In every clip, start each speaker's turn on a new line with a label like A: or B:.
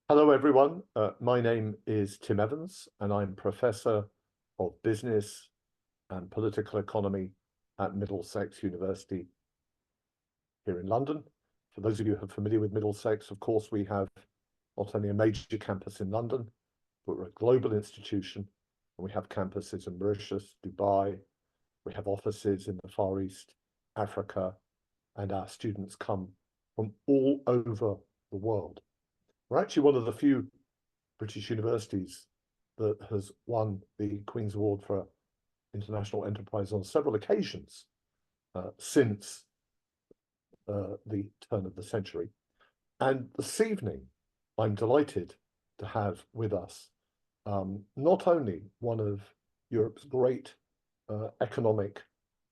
A: Hello, everyone. My name is Tim Evans, and I'm Professor of Business and Political Economy at Middlesex University here in London. For those of you who are familiar with Middlesex, of course, we have not only a major campus in London, but we're a global institution, and we have campuses in Mauritius, Dubai. We have offices in the Far East, Africa, and our students come from all over the world. We're actually one of the few British universities that has won the Queen's Award for International Enterprise on several occasions since the turn of the century. And this evening, I'm delighted to have with us not only one of Europe's great economic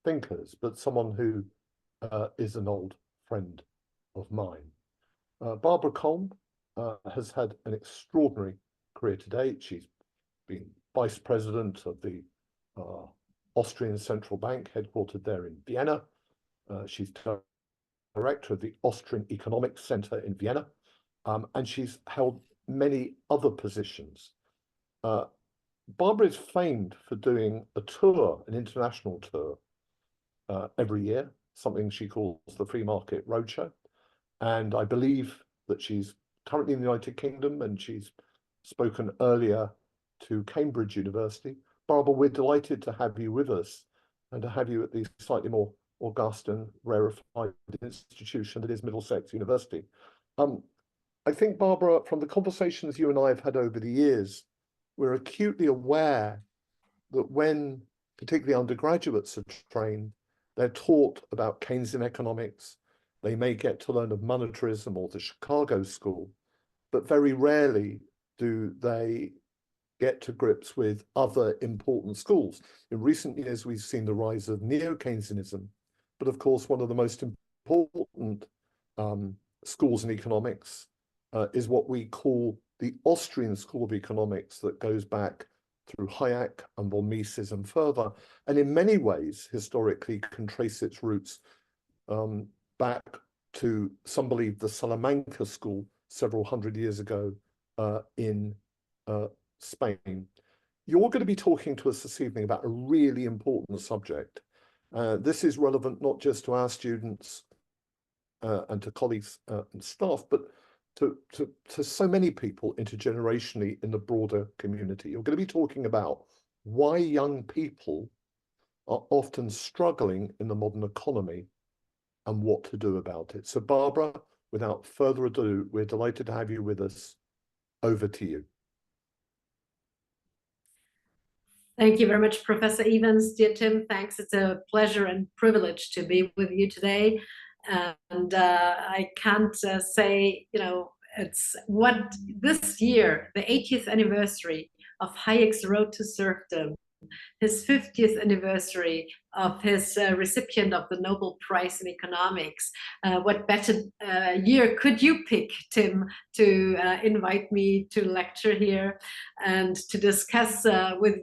A: thinkers, but someone who is an old friend of mine. Barbara Kolm has had an extraordinary career to date. She's been vice president of the Austrian Central Bank, headquartered there in Vienna. She's director of the Austrian Economics Center in Vienna, and she's held many other positions. Barbara is famed for doing a tour, an international tour, every year, something she calls the Free Market Roadshow. And I believe that she's currently in the United Kingdom, and she's spoken earlier to Cambridge University. Barbara, we're delighted to have you with us and to have you at the slightly more august and rarefied institution that is Middlesex University. I think, Barbara, from the conversations you and I have had over the years, we're acutely aware that when particularly undergraduates are trained, they're taught about Keynesian economics. They may get to learn of monetarism or the Chicago School, but very rarely do they get to grips with other important schools. In recent years, we've seen the rise of neo-Keynesianism, but of course, one of the most important schools in economics is what we call the Austrian School of Economics, that goes back through Hayek and von Mises and further, and in many ways, historically, can trace its roots back to, some believe, the Salamanca School several hundred years ago in Spain. You're going to be talking to us this evening about a really important subject. This is relevant not just to our students and to colleagues and staff, but to so many people intergenerationally in the broader community. You're going to be talking about why young people are often struggling in the modern economy and what to do about it. So Barbara, without further ado, we're delighted to have you with us. Over to you.
B: Thank you very much, Professor Evans. Dear Tim, thanks. It's a pleasure and privilege to be with you today. And I can't say, it's what this year, the 80th anniversary of Hayek's Road to Serfdom, his 50th anniversary of his recipient of the Nobel Prize in Economics. What better year could you pick, Tim, to invite me to lecture here and to discuss with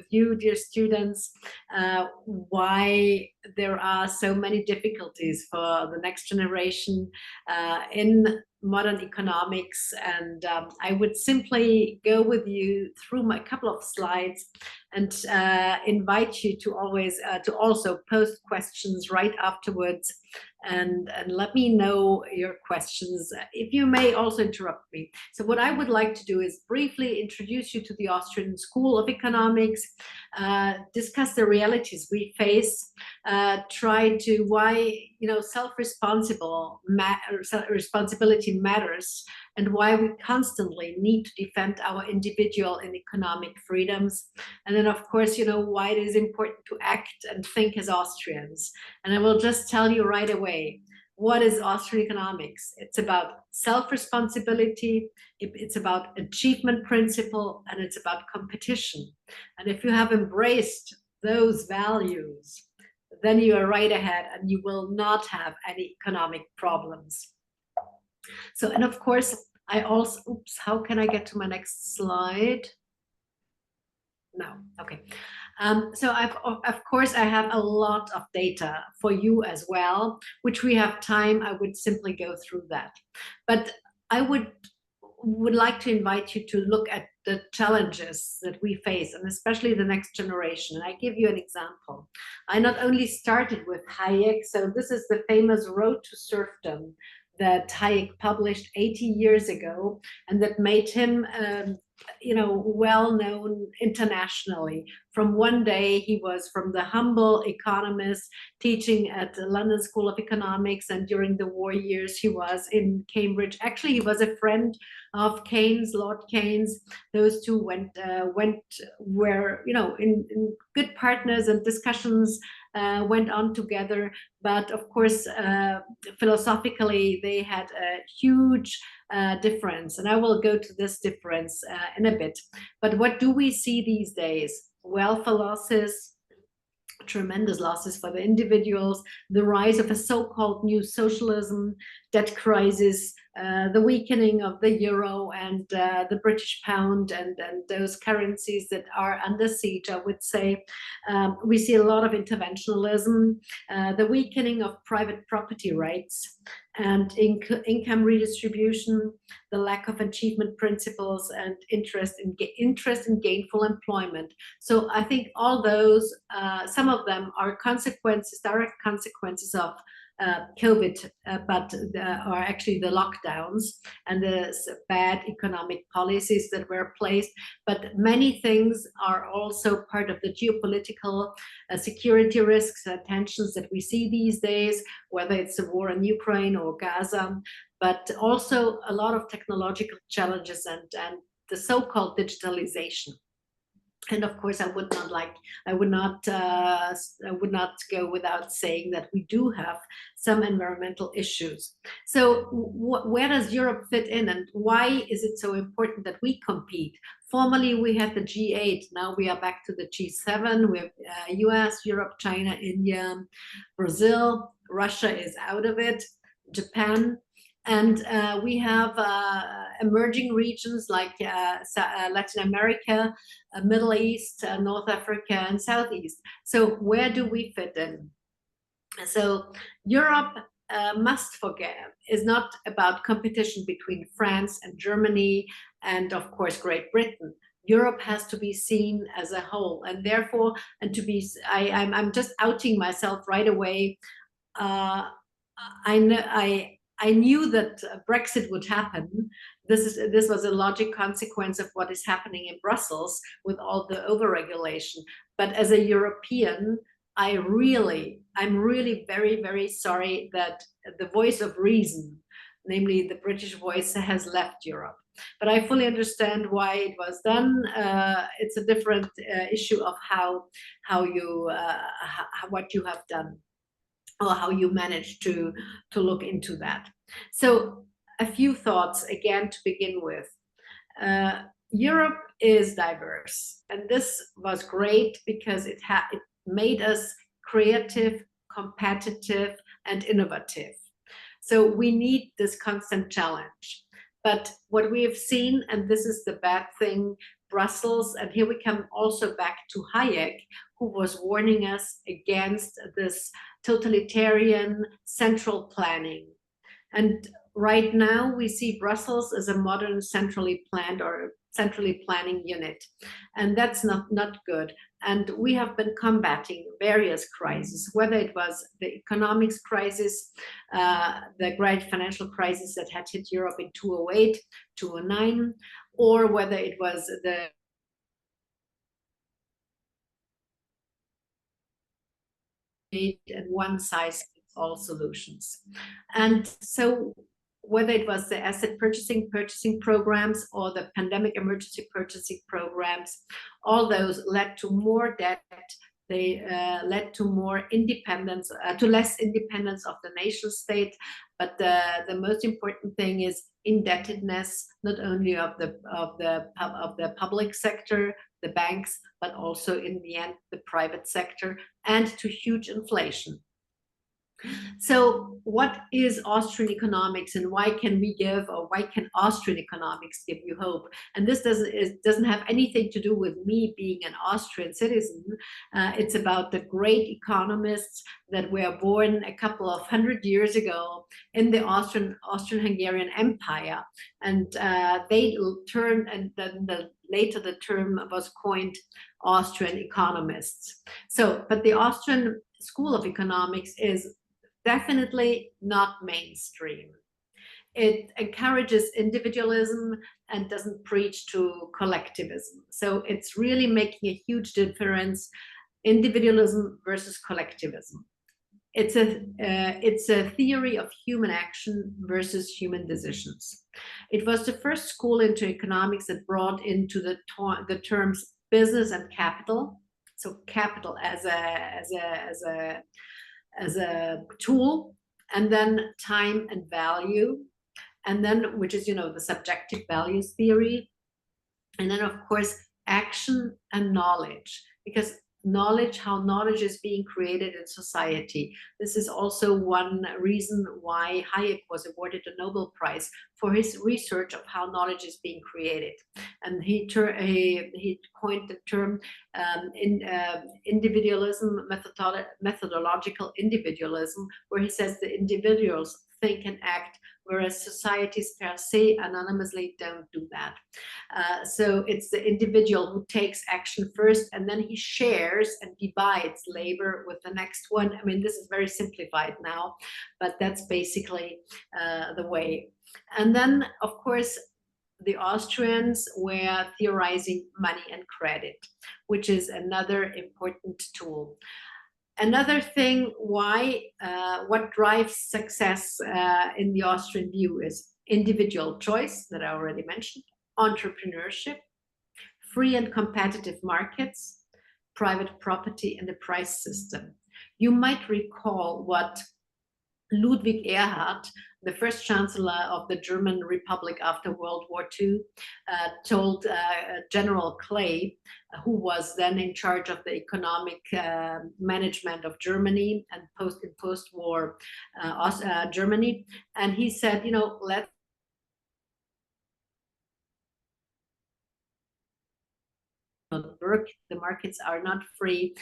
B: you, dear students, why there are so many difficulties for the next generation in modern economics. And I would simply go with you through my couple of slides and invite you to always to also post questions right afterwards, and let me know your questions. If you may also interrupt me. So what I would like to do is briefly introduce you to the Austrian School of Economics, discuss the realities we face, try to why responsibility matters, and why we constantly need to defend our individual and economic freedoms. And then, of course, why it is important to act and think as Austrians. And I will just tell you right away, what is Austrian economics? It's about self-responsibility, it's about achievement principle, and it's about competition. And if you have embraced those values, then you are right ahead and you will not have any economic problems. So, and of course, I also, oops, how can I get to my next slide? No, okay. So of course, I have a lot of data for you as well, which we have time, I would simply go through that. But I would would like to invite you to look at the challenges that we face, and especially the next generation. And I give you an example. I not only started with Hayek, so this is the famous Road to Serfdom that Hayek published 80 years ago, and that made him well known internationally. From one day he was from the humble economist teaching at the London School of Economics, and during the war years he was in Cambridge. Actually, he was a friend of Keynes, Lord Keynes. Those two were in good partners, and discussions went on together. But of course, philosophically, they had a huge difference, and I will go to this difference in a bit. But what do we see these days? Wealth losses, tremendous losses for the individuals, the rise of a so-called new socialism, debt crisis, the weakening of the euro and the British pound, and those currencies that are under siege, I would say. We see a lot of interventionism, the weakening of private property rights, and income redistribution, the lack of achievement principles, and interest in gainful employment. So I think all those, some of them are consequences, direct consequences of COVID, but are actually the lockdowns and the bad economic policies that were placed. But many things are also part of the geopolitical security risks and tensions that we see these days, whether it's the war in Ukraine or Gaza, but also a lot of technological challenges and the so-called digitalization. And of course, I would not go without saying that we do have some environmental issues. So where does Europe fit in, and why is it so important that we compete? Formerly, we had the G8. Now we are back to the G7. We have US, Europe, China, India, Brazil. Russia is out of it, Japan. And we have emerging regions like Latin America, Middle East, North Africa, and Southeast. So where do we fit in? So Europe, must forget, is not about competition between France and Germany and, of course, Great Britain. Europe has to be seen as a whole, and therefore, I'm just outing myself right away. I knew that Brexit would happen. This was a logic consequence of what is happening in Brussels with all the overregulation. But as a European, I'm really very, very sorry that the voice of reason, namely the British voice, has left Europe. But I fully understand why it was done. It's a different issue of what you have done, or how you manage to look into that. So a few thoughts again to begin with. Europe is diverse, and this was great because it made us creative, competitive, and innovative. So we need this constant challenge. But what we have seen, and this is the bad thing, Brussels, and here we come also back to Hayek, who was warning us against this totalitarian central planning. And right now we see Brussels as a modern centrally planning unit, and that's not good. And we have been combating various crises, whether it was the economics crisis, the great financial crisis that had hit Europe in 2008, 2009, or whether it was the and one-size-fits-all solutions. And so whether it was the asset purchasing programs or the pandemic emergency purchasing programs, all those led to more debt. They led to more independence, to less independence of the nation state. But the most important thing is indebtedness, not only of the public sector, the banks, but also in the end the private sector, and to huge inflation. So what is Austrian economics, and why can we give, or why can Austrian economics give you hope? And this doesn't have anything to do with me being an Austrian citizen. It's about the great economists that were born a couple of 100 years ago in the Austrian-Hungarian Empire. And they turned, and then later the term was coined Austrian economists. So, but the Austrian School of Economics is definitely not mainstream. It encourages individualism and doesn't preach to collectivism. So it's really making a huge difference, individualism versus collectivism. It's a theory of human action versus human decisions. It was the first school into economics that brought into the terms business and capital. So capital as a tool, and then time and value, and then, which is, the subjective values theory, and then of course action and knowledge, because how knowledge is being created in society. This is also one reason why Hayek was awarded the Nobel Prize for his research of how knowledge is being created. And he coined the term individualism, methodological individualism, where he says the individuals think and act, whereas societies per se anonymously don't do that. So it's the individual who takes action first, and then he shares and divides labor with the next one. I mean, this is very simplified now, but that's basically the way. And then, of course, the Austrians were theorizing money and credit, which is another important tool. Another thing, what drives success in the Austrian view is individual choice that I already mentioned, entrepreneurship, free and competitive markets, private property, and the price system. You might recall what Ludwig Erhard, the first chancellor of the German Republic after World War II, told General Clay, who was then in charge of the economic management of Germany and post-war Germany. And he said, let's work, the markets are not free,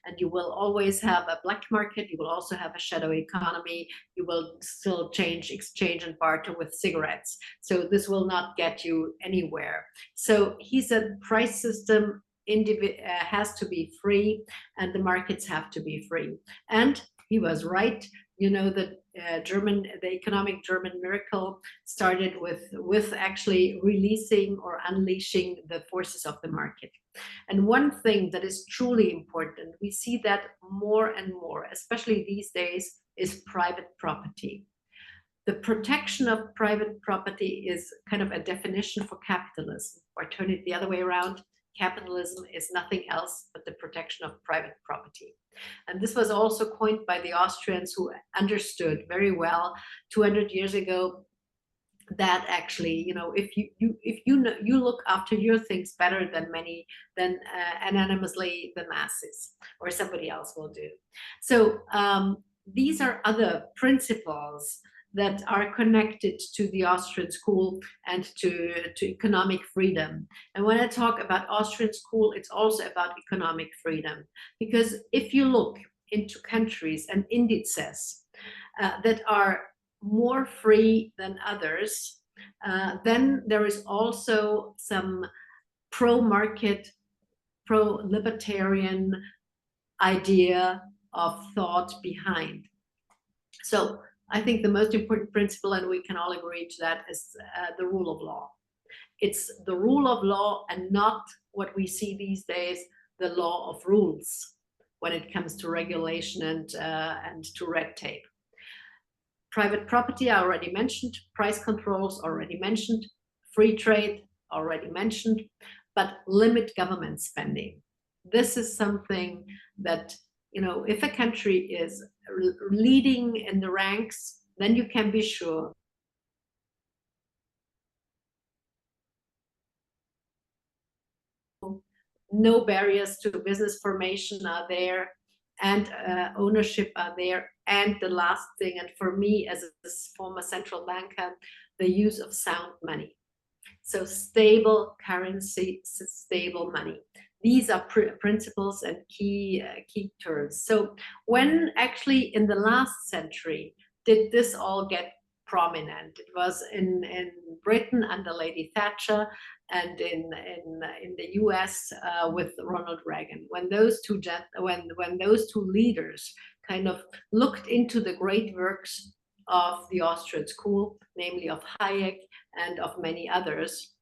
B: and you will always have a black market. You will also have a shadow economy. You will still exchange and barter with cigarettes. So this will not get you anywhere. So he said price system has to be free, and the markets have to be free. And he was right. The economic German miracle started with actually releasing or unleashing the forces of the market. And one thing that is truly important, we see that more and more, especially these days, is private property. The protection of private property is kind of a definition for capitalism, or turn it the other way around. Capitalism is nothing else but the protection of private property. And this was also coined by the Austrians, who understood very well 200 years ago that actually, if you look after your things better than anonymously the masses or somebody else will do. So these are other principles that are connected to the Austrian school and to economic freedom. And when I talk about Austrian school, it's also about economic freedom, because if you look into countries and indices that are more free than others, then there is also some pro-market, pro-libertarian idea of thought behind. So I think the most important principle, and we can all agree to that, is the rule of law. It's the rule of law, and not what we see these days, the law of rules, when it comes to regulation and to red tape. Private property, I already mentioned. Price controls, already mentioned. Free trade, already mentioned. But limit government spending. This is something that, if a country is leading in the ranks, then you can be sure no barriers to business formation are there. and ownership are there. And the last thing, and for me as a former central banker, the use of sound money. So stable currency, stable money. These are principles and key terms. So when actually in the last century did this all get prominent? It was in Britain under Lady Thatcher, and in the US with Ronald Reagan. When those two leaders kind of looked into the great works of the Austrian school, namely of Hayek and of many others,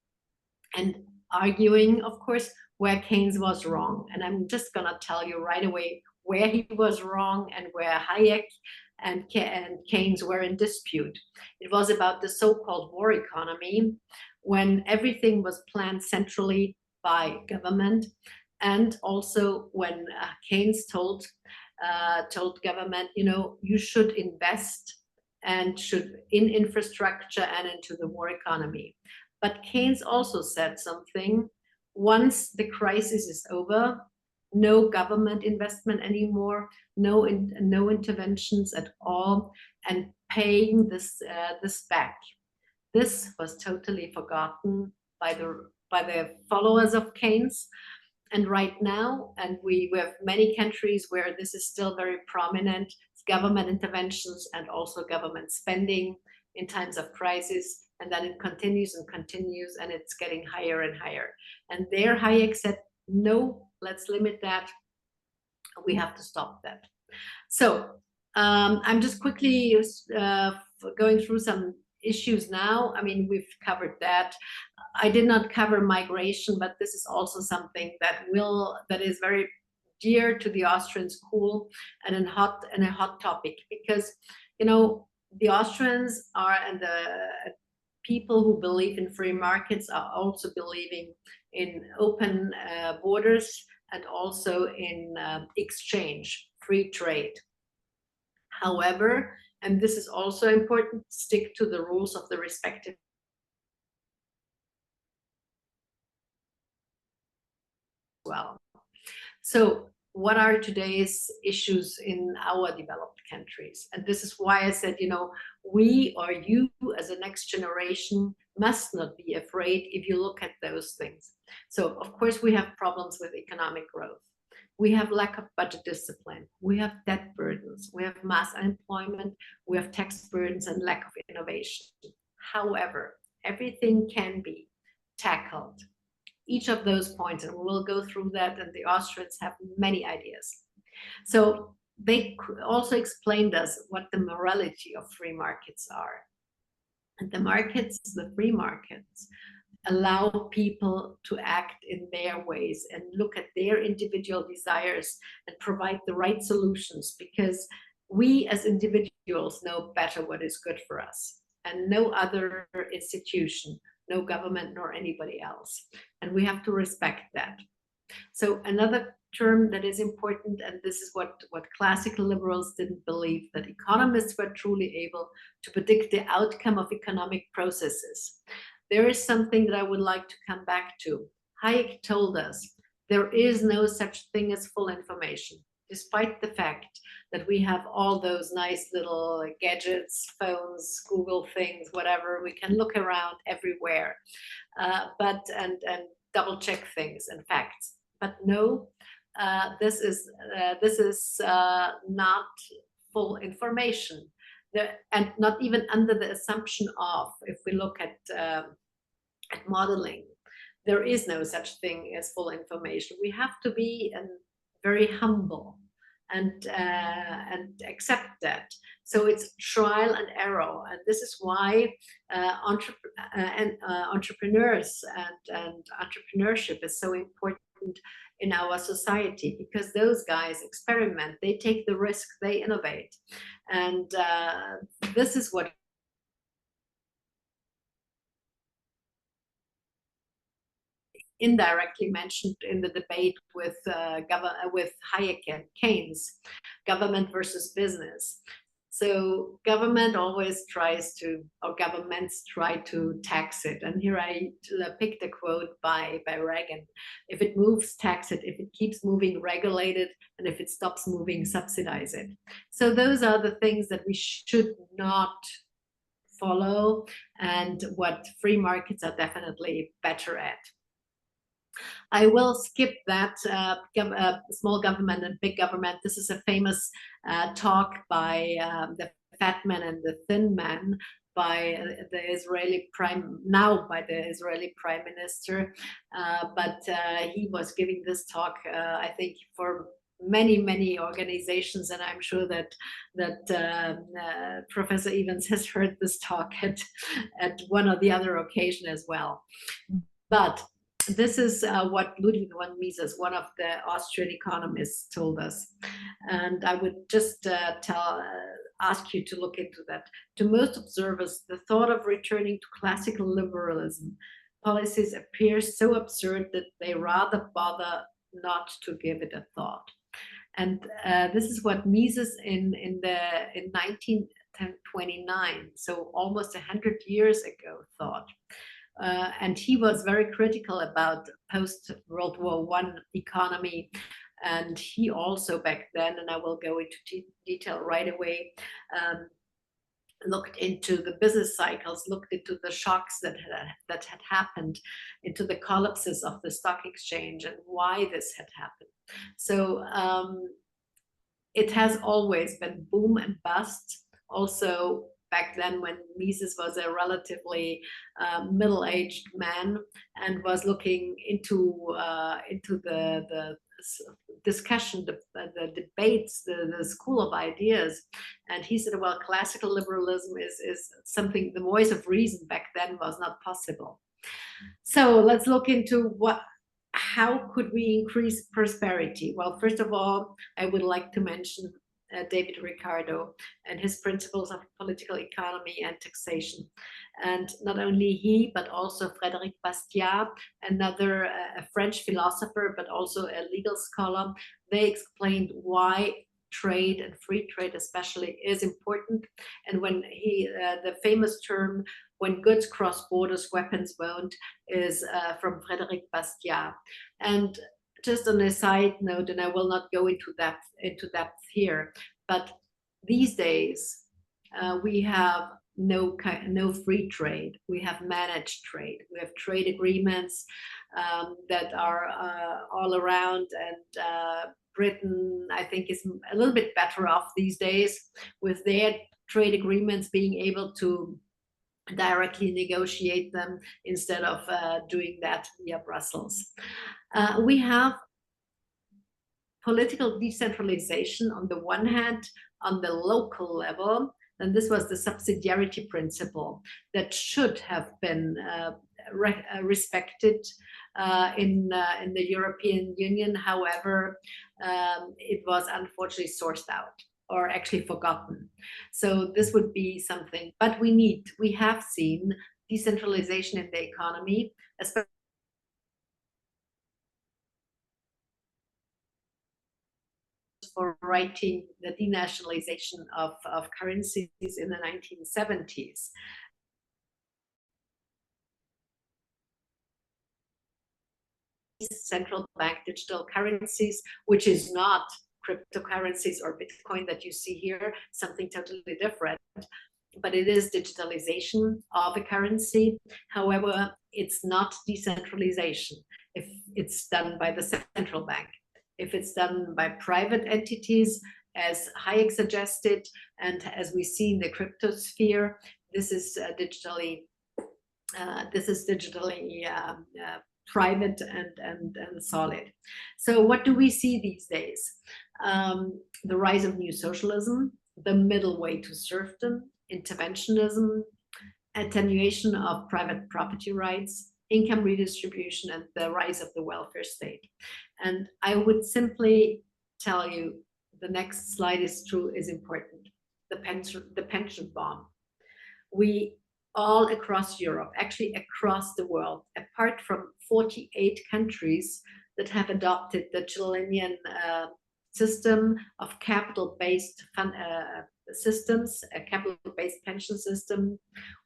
B: and arguing, of course, where Keynes was wrong. And I'm just going to tell you right away where he was wrong and where Hayek and Keynes were in dispute. It was about the so-called war economy, when everything was planned centrally by government, and also when Keynes told government, you know, you should invest and in infrastructure and into the war economy. But Keynes also said something: once the crisis is over, no government investment anymore, no interventions at all, and paying this back. This was totally forgotten by the followers of Keynes. And right now, and we have many countries where this is still very prominent, government interventions and also government spending in times of crisis, and then it continues and continues, and it's getting higher and higher. And there Hayek said, no, let's limit that. We have to stop that. So I'm just quickly going through some issues now. I mean, we've covered that. I did not cover migration, but this is also something that is very dear to the Austrian school and a hot topic, because, you know, the Austrians are, and the people who believe in free markets are also believing in open borders and also in exchange, free trade. However, and this is also important, stick to the rules of the respective well. So what are today's issues in our developed countries? And this is why I said, you know, we or you as a next generation must not be afraid if you look at those things. So of course we have problems with economic growth. We have lack of budget discipline. We have debt burdens. We have mass unemployment. We have tax burdens and lack of innovation. However, everything can be tackled. Each of those points, and we'll go through that, and the Austrians have many ideas. So they also explained us what the morality of free markets are. And the free markets, allow people to act in their ways and look at their individual desires and provide the right solutions, because we as individuals know better what is good for us, and no other institution, no government, nor anybody else. And we have to respect that. So another term that is important, and this is what classical liberals didn't believe, that economists were truly able to predict the outcome of economic processes. There is something that I would like to come back to. Hayek told us there is no such thing as full information, despite the fact that we have all those nice little gadgets, phones, Google things, whatever. We can look around everywhere, and double check things and facts. But no, this is not full information, and not even under the assumption of, if we look at modeling, there is no such thing as full information. We have to be very humble and accept that. So it's trial and error, and this is why entrepreneurs and entrepreneurship is so important in our society, because those guys experiment, they take the risk, they innovate, and this is what indirectly mentioned in the debate with Hayek and Keynes, government versus business. So government always tries to, or governments try to tax it. And here I picked a quote by Reagan: if it moves, tax it; if it keeps moving, regulate it; and if it stops moving, subsidize it. So those are the things that we should not follow, and what free markets are definitely better at. I will skip that small government and big government. This is a famous talk by the fat man and the thin man by the Israeli prime minister, but he was giving this talk, I think, for many organizations, and I'm sure that Professor Evans has heard this talk at one or the other occasion as well. But this is what Ludwig von Mises, one of the Austrian economists, told us. And I would just ask you to look into that. To most observers, the thought of returning to classical liberalism policies appears so absurd that they rather bother not to give it a thought. And this is what Mises in 1929, so almost 100 years ago, thought. And he was very critical about post-World War I economy. And he also back then, and I will go into detail right away, looked into the business cycles, looked into the shocks that had happened, into the collapses of the stock exchange and why this had happened. So it has always been boom and bust. Also, back then, when Mises was a relatively middle-aged man and was looking into the discussion, the debates, the school of ideas, and he said, well, classical liberalism is something, the voice of reason back then was not possible. So let's look into how could we increase prosperity? Well, first of all, I would like to mention David Ricardo and his principles of political economy and taxation. And not only he, but also Frédéric Bastiat, another a French philosopher, but also a legal scholar, they explained why trade and free trade especially is important. And when the famous term, when goods cross borders, weapons won't, is from Frédéric Bastiat. And just on a side note, and I will not go into depth here, but these days we have no free trade. We have managed trade. We have trade agreements that are all around, and Britain, I think, is a little bit better off these days with their trade agreements, being able to directly negotiate them instead of doing that via Brussels. We have political decentralization on the one hand, on the local level, and this was the subsidiarity principle that should have been respected in the European Union. However, it was unfortunately sourced out, or actually forgotten. So this would be something, but we have seen decentralization in the economy, especially for writing the denationalization of currencies in the 1970s. Central bank digital currencies, which is not cryptocurrencies or Bitcoin that you see here, something totally different, but it is digitalization of a currency. However, it's not decentralization if it's done by the central bank. If it's done by private entities, as Hayek suggested, and as we see in the crypto sphere, this is digitally private and solid. So what do we see these days? The rise of new socialism, the middle way to serfdom, interventionism, attenuation of private property rights, income redistribution, and the rise of the welfare state. And I would simply tell you, the next slide is important. The pension bomb. We all across Europe, actually across the world, apart from 48 countries that have adopted the Chilean system of capital-based systems, a capital-based pension system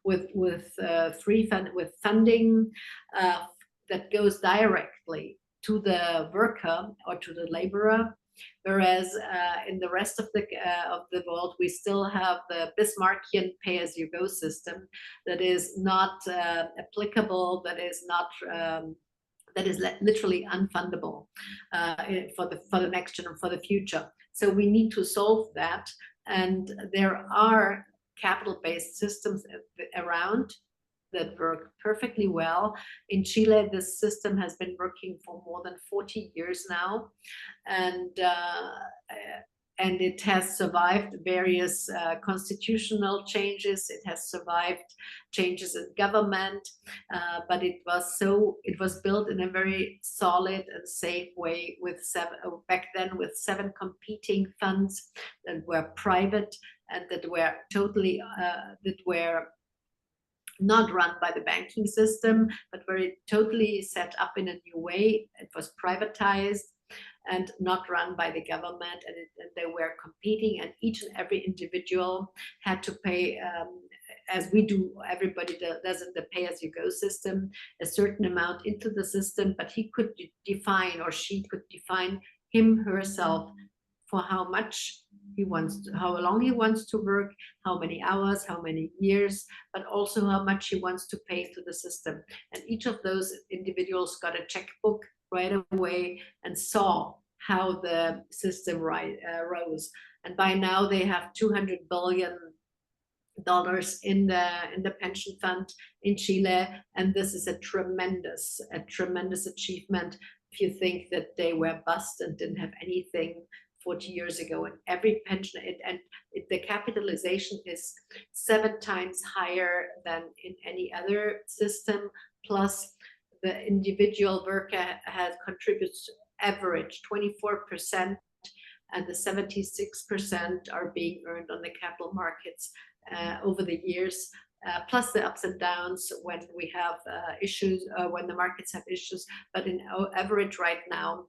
B: with funding that goes directly to the worker or to the laborer, whereas in the rest of the world we still have the Bismarckian pay-as-you-go system that is not applicable, that is not that is literally unfundable for the next generation, for the future. So we need to solve that, and there are capital-based systems around that work perfectly well. In Chile, this system has been working for more than 40 years now, and it has survived various constitutional changes. It has survived changes in government, but it was built in a very solid and safe way with back then with 7 competing funds that were private and that were totally not run by the banking system, but very totally set up in a new way. It was privatized and not run by the government, and they were competing, and each and every individual had to pay, as we do, everybody does in the pay-as-you-go system, a certain amount into the system, but he could define, or she could define herself for how much he wants to, how long he wants to work, how many hours, how many years, but also how much he wants to pay to the system. And each of those individuals got a checkbook right away and saw how the system rose. And by now they have $200 billion in the pension fund in Chile, and this is a tremendous achievement if you think that they were bust and didn't have anything 40 years ago. And every pension, the capitalization is 7 times higher than in any other system, plus the individual worker has contributes average 24%, and the 76% are being earned on the capital markets over the years, plus the ups and downs when we have issues, when the markets have issues. But in average right now,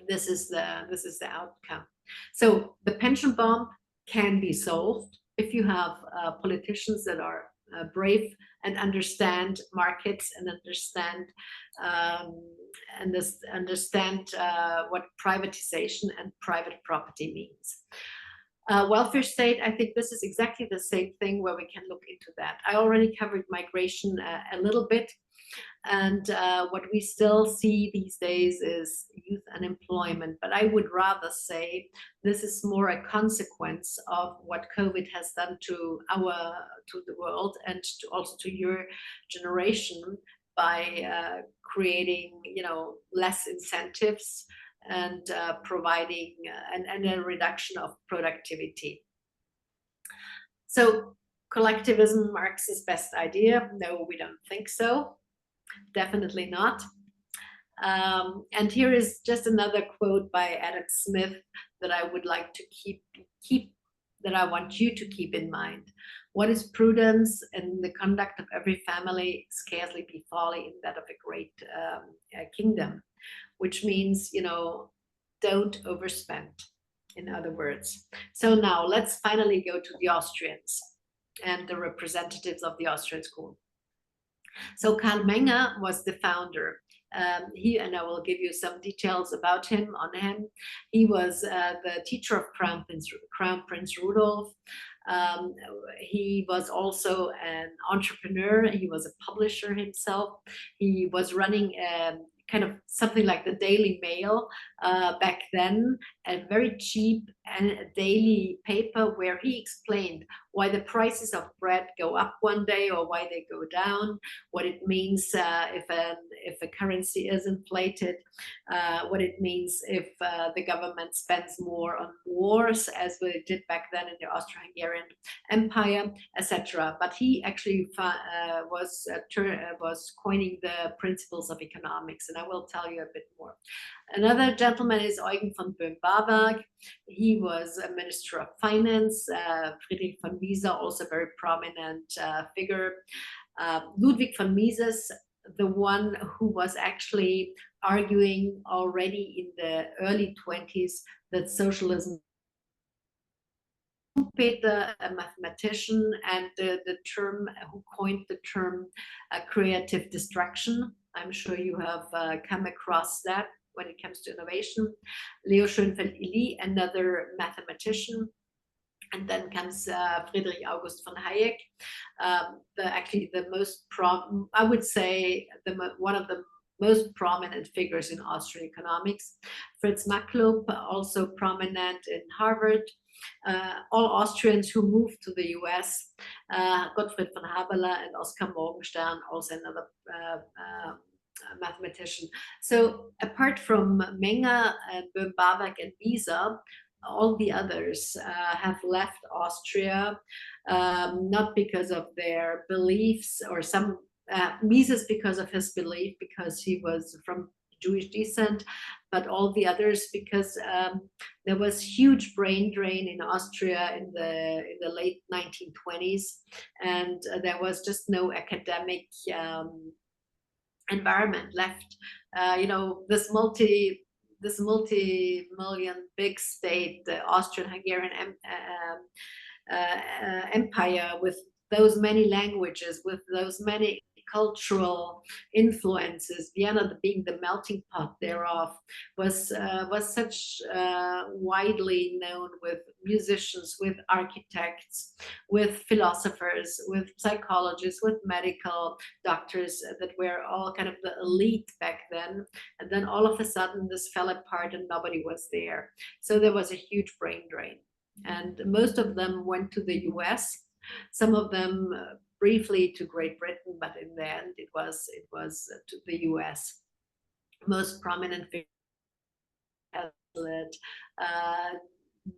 B: this is the outcome. So the pension bomb can be solved if you have politicians that are brave and understand markets and understand what privatization and private property means. Welfare state, I think this is exactly the same thing where we can look into that. I already covered migration a little bit. And what we still see these days is youth unemployment. But I would rather say this is more a consequence of what COVID has done to the world, and also to your generation, by creating, less incentives and providing and a reduction of productivity. So collectivism, Marx's best idea? No, we don't think so. Definitely not. And here is just another quote by Adam Smith that I would like to keep that I want you to keep in mind. What is prudence in the conduct of every family, scarcely be folly in that of a great kingdom, which means, don't overspend, in other words. So now let's finally go to the Austrians and the representatives of the Austrian school. So Karl Menger was the founder. And I will give you some details about him. He was the teacher of Crown Prince Rudolf. He was also an entrepreneur. He was a publisher himself. He was running kind of something like the Daily Mail back then, a very cheap and a daily paper where he explained why the prices of bread go up one day or why they go down, what it means if a currency is inflated, what it means if the government spends more on wars, as we did back then in the Austro-Hungarian Empire, etc. But he actually was coining the principles of economics, and I will tell you a bit more. Another gentleman is Eugen von Böhm-Barwerk. He was a minister of finance. Friedrich von Mises, also a very prominent figure. Ludwig von Mises, the one who was actually arguing already in the early 20s that socialism Pèlerin, a mathematician, and the term who coined the term creative destruction. I'm sure you have come across that when it comes to innovation. Leo Schoenfeld-Illy, another mathematician. And then comes Friedrich August von Hayek, actually the most I would say one of the most prominent figures in Austrian economics. Fritz Machlup, also prominent in Harvard. All Austrians who moved to the US, Gottfried von Haberler and Oskar Morgenstern, also another mathematician. So apart from Menger, Böhm-Bawerk and Wieser, all the others have left Austria, not because of their beliefs, or some Mises because of his belief, because he was from Jewish descent, but all the others because there was huge brain drain in Austria in the late 1920s, and there was just no academic environment left. You know, this multi-million big state, the Austrian-Hungarian Empire, with those many languages, with those many cultural influences, Vienna being the melting pot thereof, was such widely known, with musicians, with architects, with philosophers, with psychologists, with medical doctors that were all kind of the elite back then. And then all of a sudden this fell apart and nobody was there. So there was a huge brain drain. And most of them went to the US, some of them briefly to Great Britain, but in the end it was to the US. Most prominent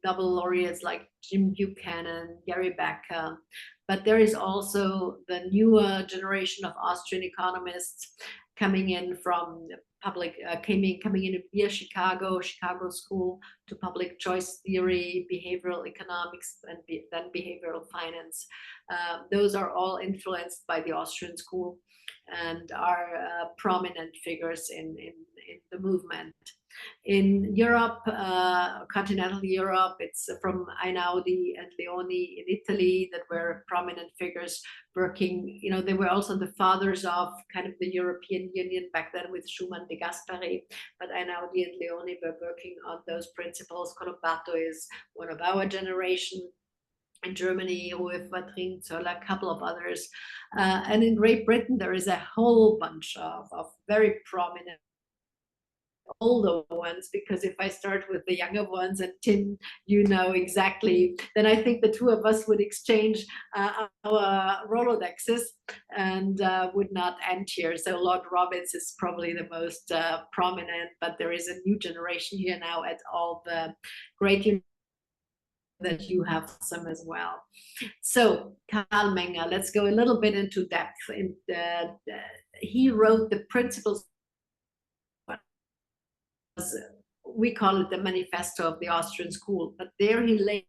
B: Nobel laureates like Jim Buchanan, Gary Becker, but there is also the newer generation of Austrian economists coming in from public, coming in via Chicago School, to public choice theory, behavioral economics, and then behavioral finance. Those are all influenced by the Austrian school and are prominent figures in the movement. In Europe, continental Europe, it's from Einaudi and Leoni in Italy that were prominent figures working. You know, they were also the fathers of kind of the European Union back then with Schuman de Gasperi, but Einaudi and Leoni were working on those principles. Colombato is one of our generation. In Germany, Rueff, Vatrin, Zoller, a couple of others. And in Great Britain, there is a whole bunch of very prominent older ones, because if I start with the younger ones, and Tim, you know exactly, then I think the two of us would exchange our Rolodexes and would not end here. So Lord Robbins is probably the most prominent, but there is a new generation here now at all the great universities that you have some as well. So Karl Menger, let's go a little bit into depth. He wrote the principles. We call it the manifesto of the Austrian school, but there he laid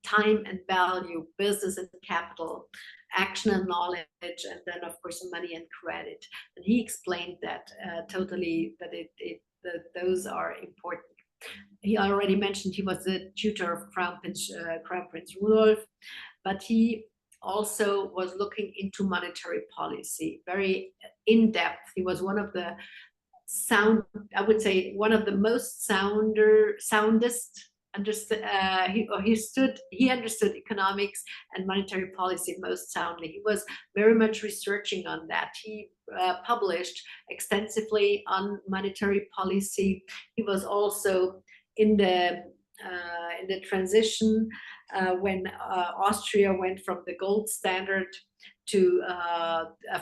B: time and value, business and capital, action and knowledge, and then of course money and credit. And he explained that totally, that that those are important. He already mentioned he was the tutor of Crown Prince Rudolf, but he also was looking into monetary policy very in depth. He was one of the I would say one of the most soundest. He understood economics and monetary policy most soundly. He was very much researching on that. He published extensively on monetary policy. He was also in the transition when Austria went from the gold standard to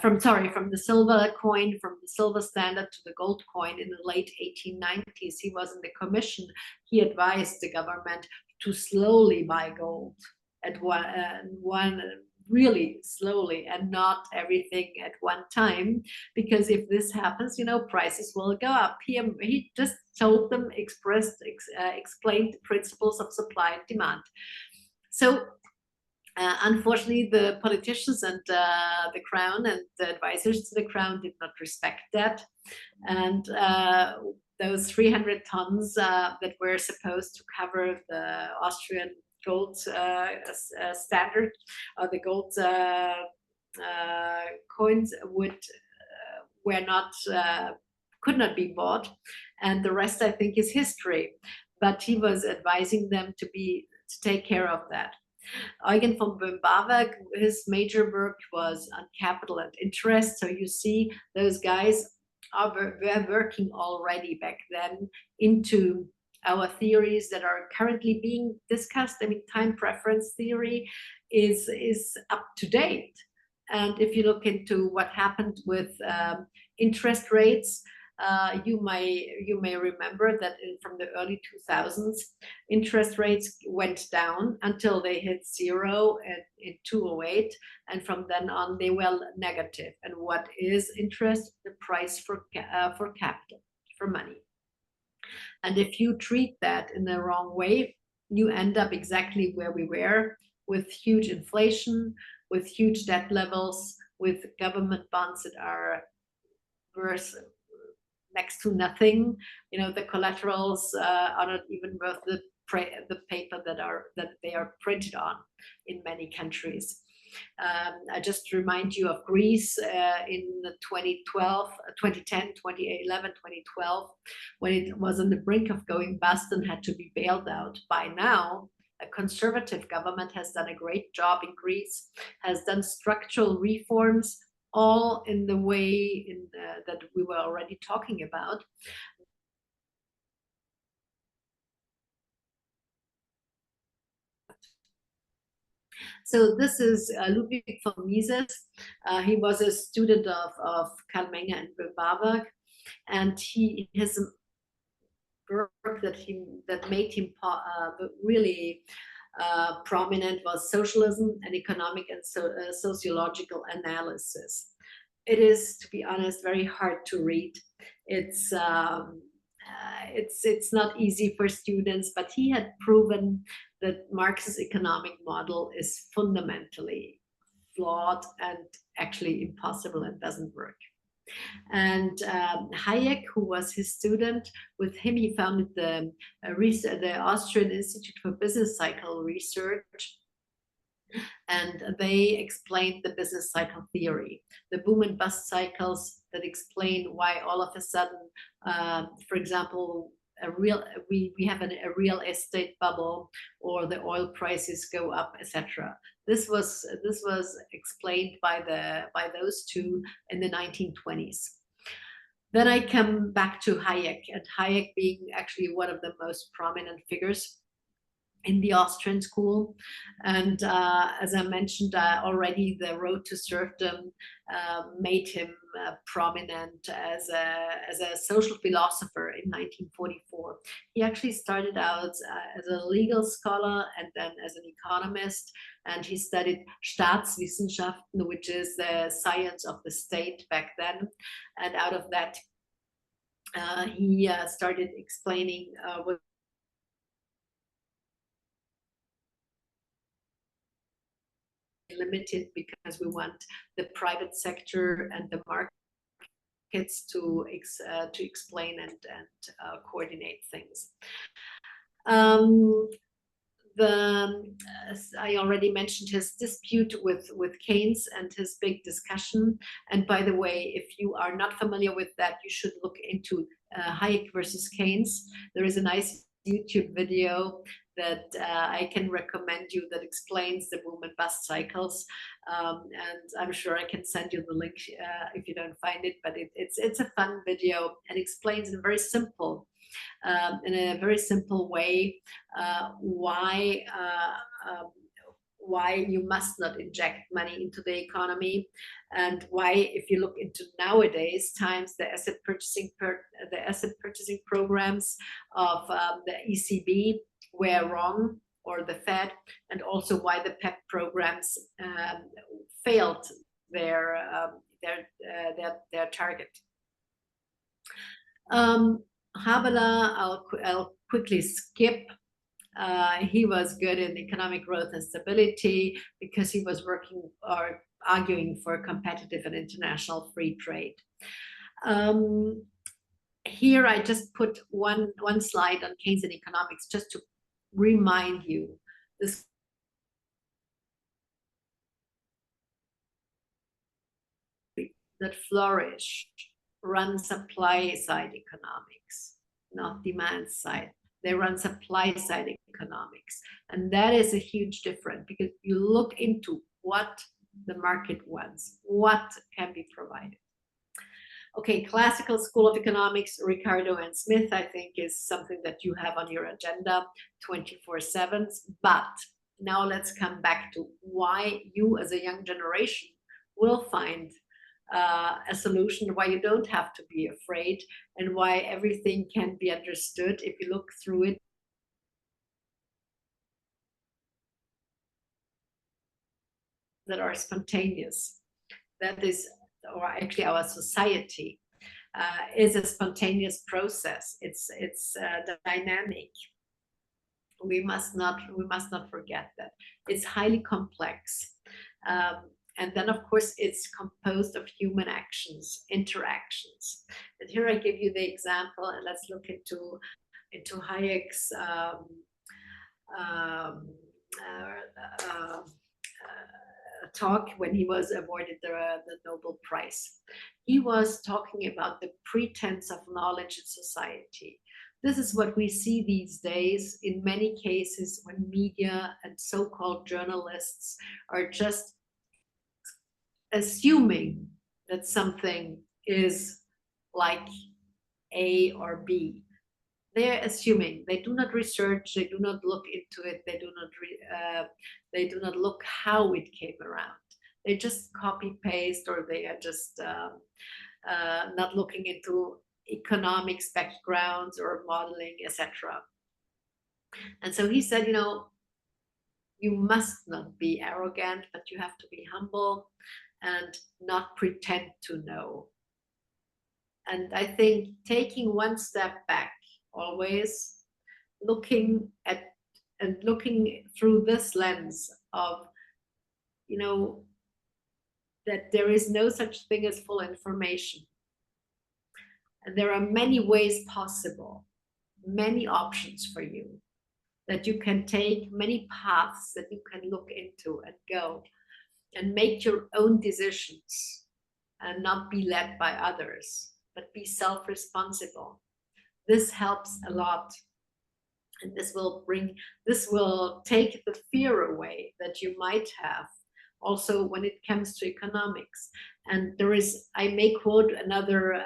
B: from the silver coin, from the silver standard to the gold coin in the late 1890s. He was in the commission. He advised the government to slowly buy gold at one really slowly, and not everything at one time, because if this happens, you know, prices will go up. He just told them, explained the principles of supply and demand. So Unfortunately, the politicians and the crown and the advisors to the crown did not respect that. And those 300 tons that were supposed to cover the Austrian gold standard, or the gold coins were not could not be bought, and the rest, I think, is history. But he was advising them to take care of that. Eugen von Böhm-Bawerk, his major work was on capital and interest. So you see, those guys were working already back then into our theories that are currently being discussed. I mean, time preference theory is up to date. And if you look into what happened with interest rates, you may remember that from the early 2000s, interest rates went down until they hit zero in 2008, and from then on they were negative. And what is interest? The price for capital, for money. And if you treat that in the wrong way, you end up exactly where we were, with huge inflation, with huge debt levels, with government bonds that are worth next to nothing. You know, the collaterals are not even worth the paper that they are printed on in many countries. I just remind you of Greece in 2012, 2010, 2011, 2012, when it was on the brink of going bust and had to be bailed out. By now, a conservative government has done a great job in Greece, has done structural reforms, all in the way that we were already talking about. So this is Ludwig von Mises. He was a student of Karl Menger and Böhm-Bawerk, and his work that made him really prominent was socialism and economic and sociological analysis. It is, to be honest, very hard to read. It's not easy for students, but he had proven that Marx's economic model is fundamentally flawed and actually impossible and doesn't work. And Hayek, who was his student, with him he founded the Austrian Institute for Business Cycle Research, and they explained the business cycle theory, the boom and bust cycles that explain why all of a sudden, for example, we have a real estate bubble, or the oil prices go up, etc. This was explained by those two in the 1920s. Then I come back to Hayek, and Hayek being actually one of the most prominent figures in the Austrian school. And as I mentioned already, the road to serfdom made him prominent as a social philosopher in 1944. He actually started out as a legal scholar and then as an economist, and he studied Staatswissenschaften, which is the science of the state back then. And out of that, he started explaining what limited, because we want the private sector and the markets to explain and coordinate things. I already mentioned his dispute with Keynes and his big discussion. And by the way, if you are not familiar with that, you should look into Hayek versus Keynes. There is a nice YouTube video that I can recommend you that explains the boom and bust cycles. And I'm sure I can send you the link if you don't find it, but it's a fun video and explains in a very simple way why you must not inject money into the economy, and why, if you look into nowadays times, the asset purchasing programs of the ECB were wrong, or the Fed, and also why the PEP programs failed their target. Haberla, I'll quickly skip. he was good in economic growth and stability because he was working or arguing for competitive and international free trade. Here I just put one slide on Keynesian economics just to remind you this that flourish run supply side economics, not demand side. They run supply side economics. And that is a huge difference because you look into what the market wants, what can be provided. Okay, classical school of economics, Ricardo and Smith, I think is something that you have on your agenda 24/7. But now let's come back to why you as a young generation will find a solution, why you don't have to be afraid, and why everything can be understood if you look through it that are spontaneous. That is, or actually our society is a spontaneous process. It's dynamic. We must not forget that. It's highly complex. And then, of course, it's composed of human actions, interactions. And here I give you the example, and let's look into Hayek's talk when he was awarded the Nobel Prize. He was talking about the pretense of knowledge in society. This is what we see these days in many cases when media and so-called journalists are just assuming that something is like A or B. They're assuming. They do not research. They do not look into it. They do not look how it came around. They just copy paste, or they are just not looking into economics backgrounds or modeling, etc. And so he said, you must not be arrogant, but you have to be humble and not pretend to know. And I think taking one step back, always looking at and looking through this lens of, that there is no such thing as full information. And there are many ways possible, many options for you that you can take, many paths that you can look into and go and make your own decisions and not be led by others, but be self-responsible. This helps a lot. And this will take the fear away that you might have also when it comes to economics. And I may quote another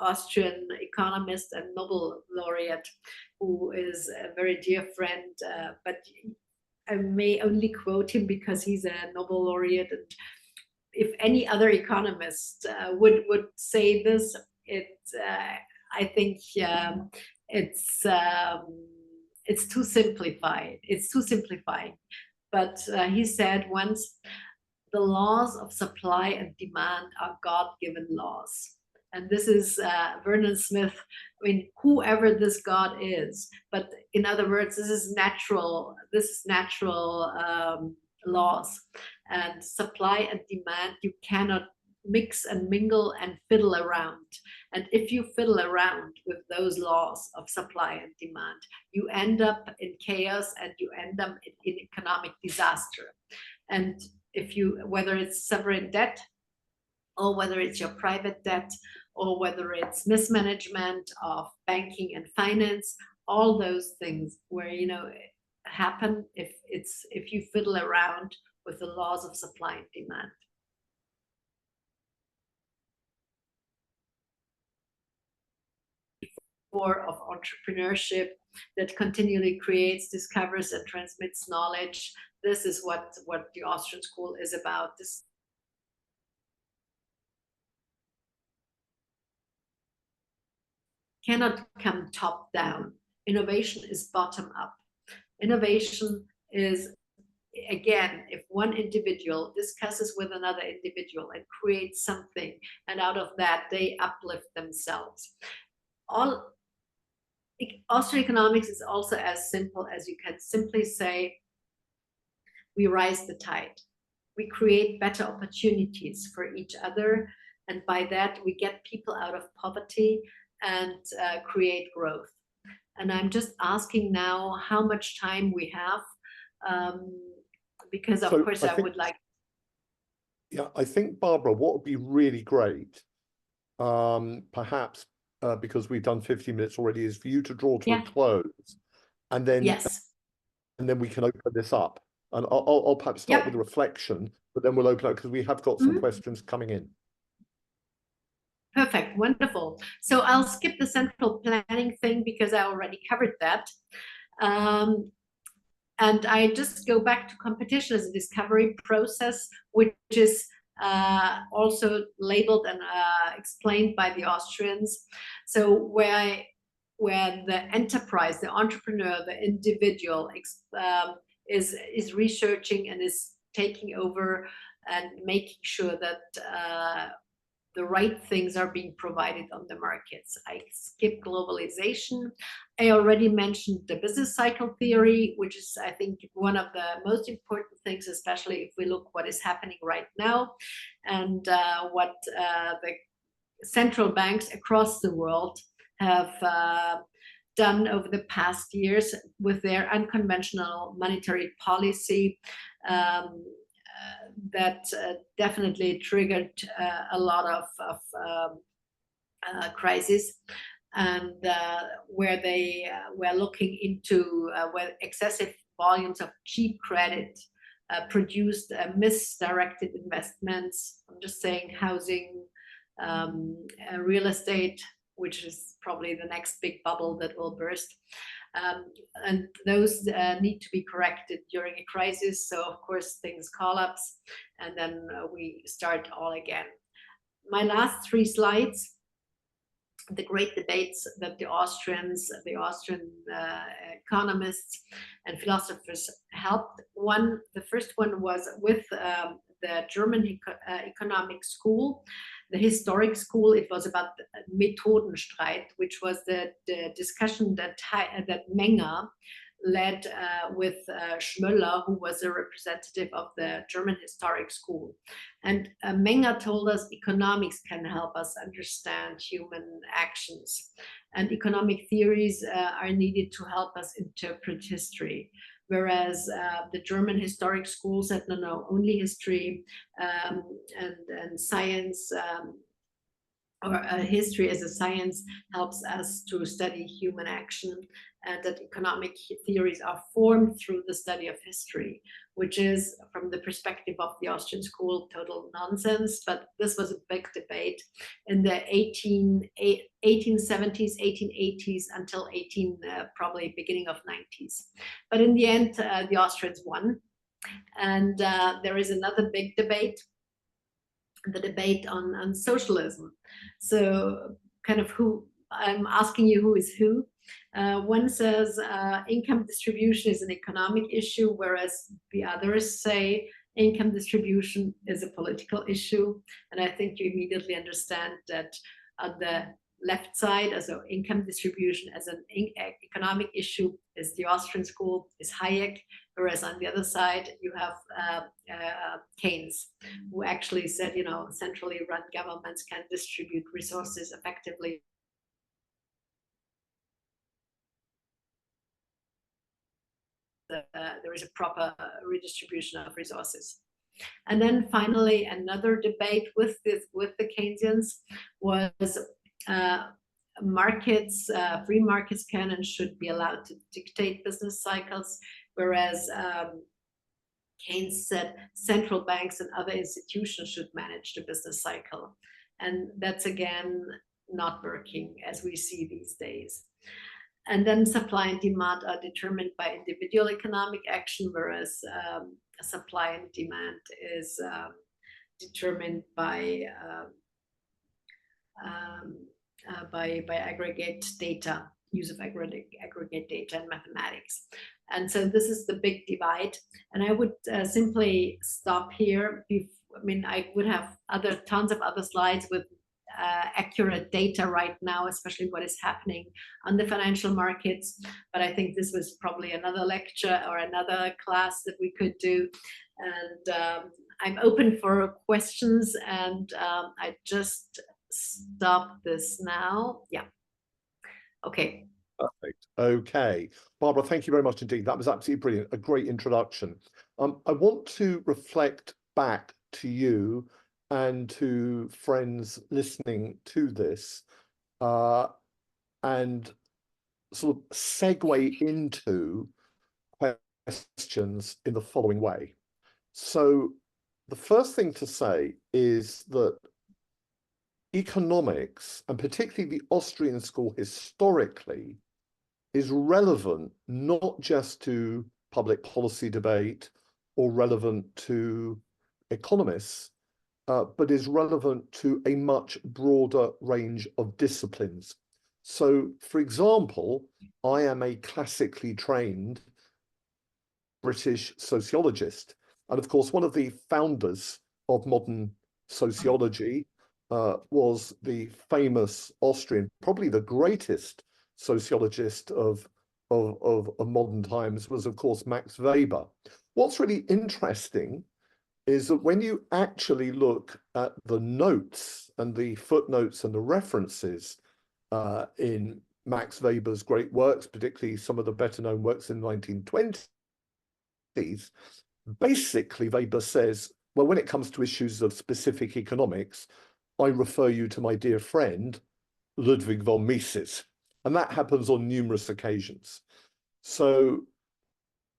B: Austrian economist and Nobel laureate who is a very dear friend, but I may only quote him because he's a Nobel laureate. And if any other economist would say this, I think it's too simplified. It's too simplifying. But he said once, the laws of supply and demand are God-given laws. And this is Vernon Smith, whoever this God is. But in other words, this is natural laws. And supply and demand, you cannot mix and mingle and fiddle around. And if you fiddle around with those laws of supply and demand, you end up in chaos and you end up in economic disaster. And whether it's sovereign debt, or whether it's your private debt, or whether it's mismanagement of banking and finance, all those things where happen if you fiddle around with the laws of supply and demand. Of entrepreneurship that continually creates, discovers, and transmits knowledge. This is what the Austrian school is about. This cannot come top down. Innovation is bottom up. Innovation is, again, if one individual discusses with another individual and creates something, and out of that they uplift themselves. Austrian economics is also as simple as you can simply say, we rise the tide. We create better opportunities for each other. And by that, we get people out of poverty and create growth. And I'm just asking now how much time we have, because of course I would like.
A: Yeah, I think, Barbara, what would be really great, perhaps because we've done 50 minutes already, is for you to draw to a close, and then we can open this up. And I'll perhaps start with a reflection, but then we'll open up because we have got some questions coming in.
B: Perfect, wonderful. So I'll skip the central planning thing because I already covered that. And I just go back to competition as a discovery process, which is also labeled and explained by the Austrians. So where the enterprise, the entrepreneur, the individual is researching and is taking over and making sure that the right things are being provided on the markets. I skip globalization. I already mentioned the business cycle theory, which is, I think, one of the most important things, especially if we look what is happening right now and what the central banks across the world have done over the past years with their unconventional monetary policy. That definitely triggered a lot of crises, and where they were looking into where excessive volumes of cheap credit produced misdirected investments. I'm just saying housing, real estate, which is probably the next big bubble that will burst. And those need to be corrected during a crisis. So of course things collapse and then we start all again. My last 3 slides, the great debates that the Austrian economists and philosophers helped. The first one was with the German economic school, the historic school. It was about Methodenstreit, which was the discussion that Menger led with Schmöller, who was a representative of the German historic school. And Menger told us economics can help us understand human actions, and economic theories are needed to help us interpret history. Whereas the German historic school said, no, only history and science, or history as a science helps us to study human action, and that economic theories are formed through the study of history, which is, from the perspective of the Austrian school, total nonsense. But this was a big debate in the 1870s, 1880s until probably beginning of 90s. But in the end, the Austrians won. And there is another big debate, the debate on socialism. So kind of I'm asking you who is who. One says income distribution is an economic issue, whereas the others say income distribution is a political issue. And I think you immediately understand that on the left side, also income distribution as an economic issue is the Austrian school, is Hayek, whereas on the other side you have Keynes, who actually said, centrally run governments can distribute resources effectively. There is a proper redistribution of resources. And then finally, another debate with the Keynesians was markets, free markets can and should be allowed to dictate business cycles, whereas Keynes said central banks and other institutions should manage the business cycle. And that's again not working as we see these days. And then supply and demand are determined by individual economic action, whereas supply and demand is determined by aggregate data, use of aggregate data and mathematics. And so this is the big divide. And I would simply stop here. I would have tons of other slides with accurate data right now, especially what is happening on the financial markets. But I think this was probably another lecture or another class that we could do. And I'm open for questions, and I just stop this now. Yeah. Okay.
A: Perfect. Okay. Barbara, thank you very much indeed. That was absolutely brilliant. A great introduction. I want to reflect back to you and to friends listening to this and sort of segue into questions in the following way. So the first thing to say is that economics, and particularly the Austrian school historically, is relevant not just to public policy debate or relevant to economists, but is relevant to a much broader range of disciplines. So, for example, I am a classically trained British sociologist. And of course, one of the founders of modern sociology was the famous Austrian, probably the greatest sociologist of modern times, was of course Max Weber. What's really interesting is that when you actually look at the notes and the footnotes and the references in Max Weber's great works, particularly some of the better known works in the 1920s, basically Weber says, well, when it comes to issues of specific economics, I refer you to my dear friend, Ludwig von Mises. And that happens on numerous occasions. So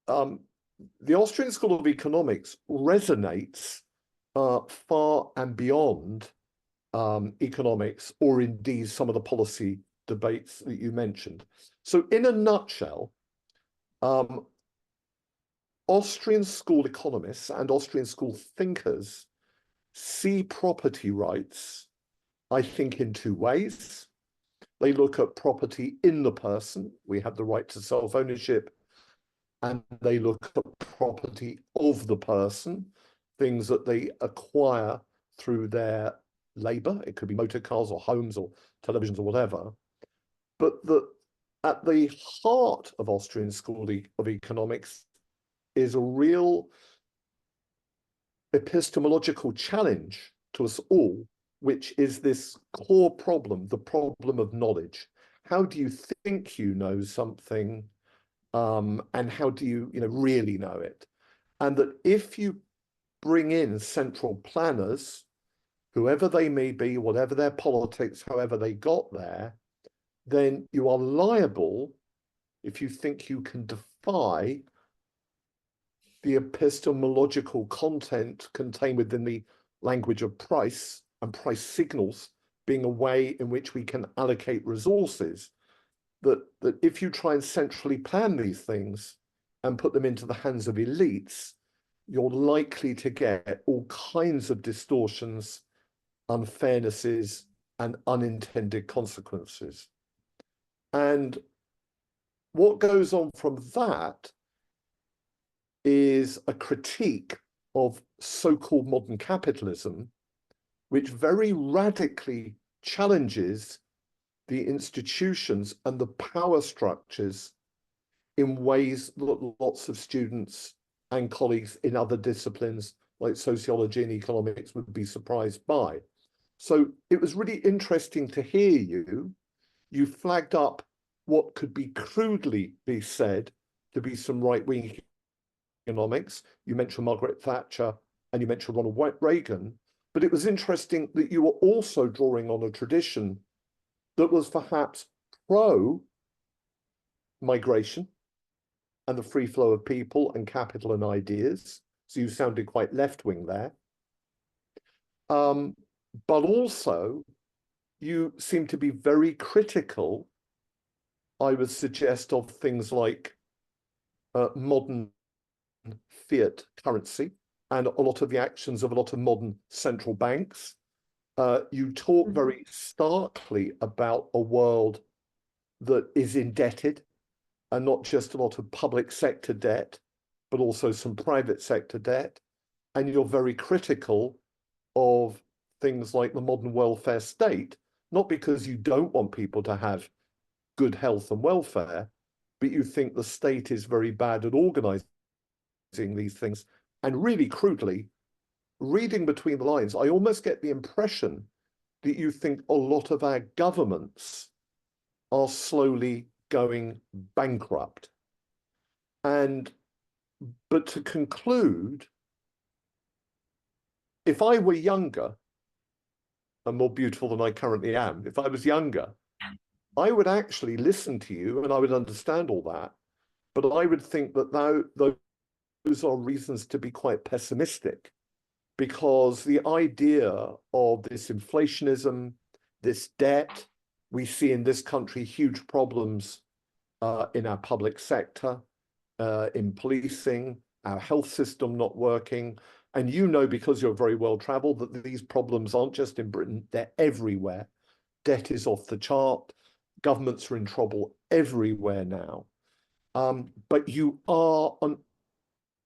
A: the Austrian School of Economics resonates far and beyond economics, or indeed some of the policy debates that you mentioned. So in a nutshell, Austrian school economists and Austrian school thinkers see property rights, I think, in two ways. They look at property in the person. We have the right to self-ownership, and they look at property of the person, things that they acquire through their labor. It could be motor cars or homes or televisions or whatever. But at the heart of Austrian School of Economics is a real epistemological challenge to us all, which is this core problem, the problem of knowledge. How do you think you know something, and how do you really know it? And that if you bring in central planners, whoever they may be, whatever their politics, however they got there, then you are liable, if you think you can defy the epistemological content contained within the language of price, and price signals being a way in which we can allocate resources, that if you try and centrally plan these things and put them into the hands of elites, you're likely to get all kinds of distortions, unfairnesses, and unintended consequences. And what goes on from that is a critique of so-called modern capitalism, which very radically challenges the institutions and the power structures in ways that lots of students and colleagues in other disciplines like sociology and economics would be surprised by. So it was really interesting to hear you. You flagged up what could be crudely be said to be some right-wing economics. You mentioned Margaret Thatcher and you mentioned Ronald Reagan, but it was interesting that you were also drawing on a tradition that was perhaps pro-migration and the free flow of people and capital and ideas. So you sounded quite left-wing there. But also, you seem to be very critical, I would suggest, of things like modern fiat currency and a lot of the actions of a lot of modern central banks. You talk very starkly about a world that is indebted, and not just a lot of public sector debt, but also some private sector debt. And you're very critical of things like the modern welfare state, not because you don't want people to have good health and welfare, but you think the state is very bad at organizing these things. And really crudely, reading between the lines, I almost get the impression that you think a lot of our governments are slowly going bankrupt. But to conclude, if I were younger and more beautiful than I currently am, if I was younger, I would actually listen to you and I would understand all that. But I would think that those are reasons to be quite pessimistic, because the idea of this inflationism, this debt, we see in this country huge problems in our public sector, in policing, our health system not working. And you know, because you're very well traveled, that these problems aren't just in Britain, they're everywhere. Debt is off the chart. Governments are in trouble everywhere now. But you are an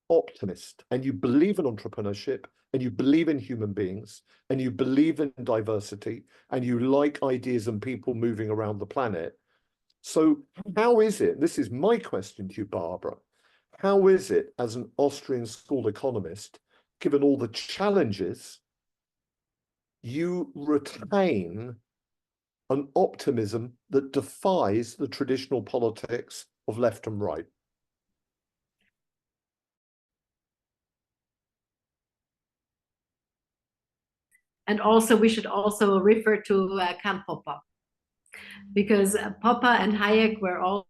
A: optimist and you believe in entrepreneurship and you believe in human beings and you believe in diversity and you like ideas and people moving around the planet. So how is it, this is my question to you, Barbara, how is it as an Austrian school economist, given all the challenges, you retain an optimism that defies the traditional politics of left and right?
B: And also, we should also refer to Karl Popper, because Popper and Hayek were all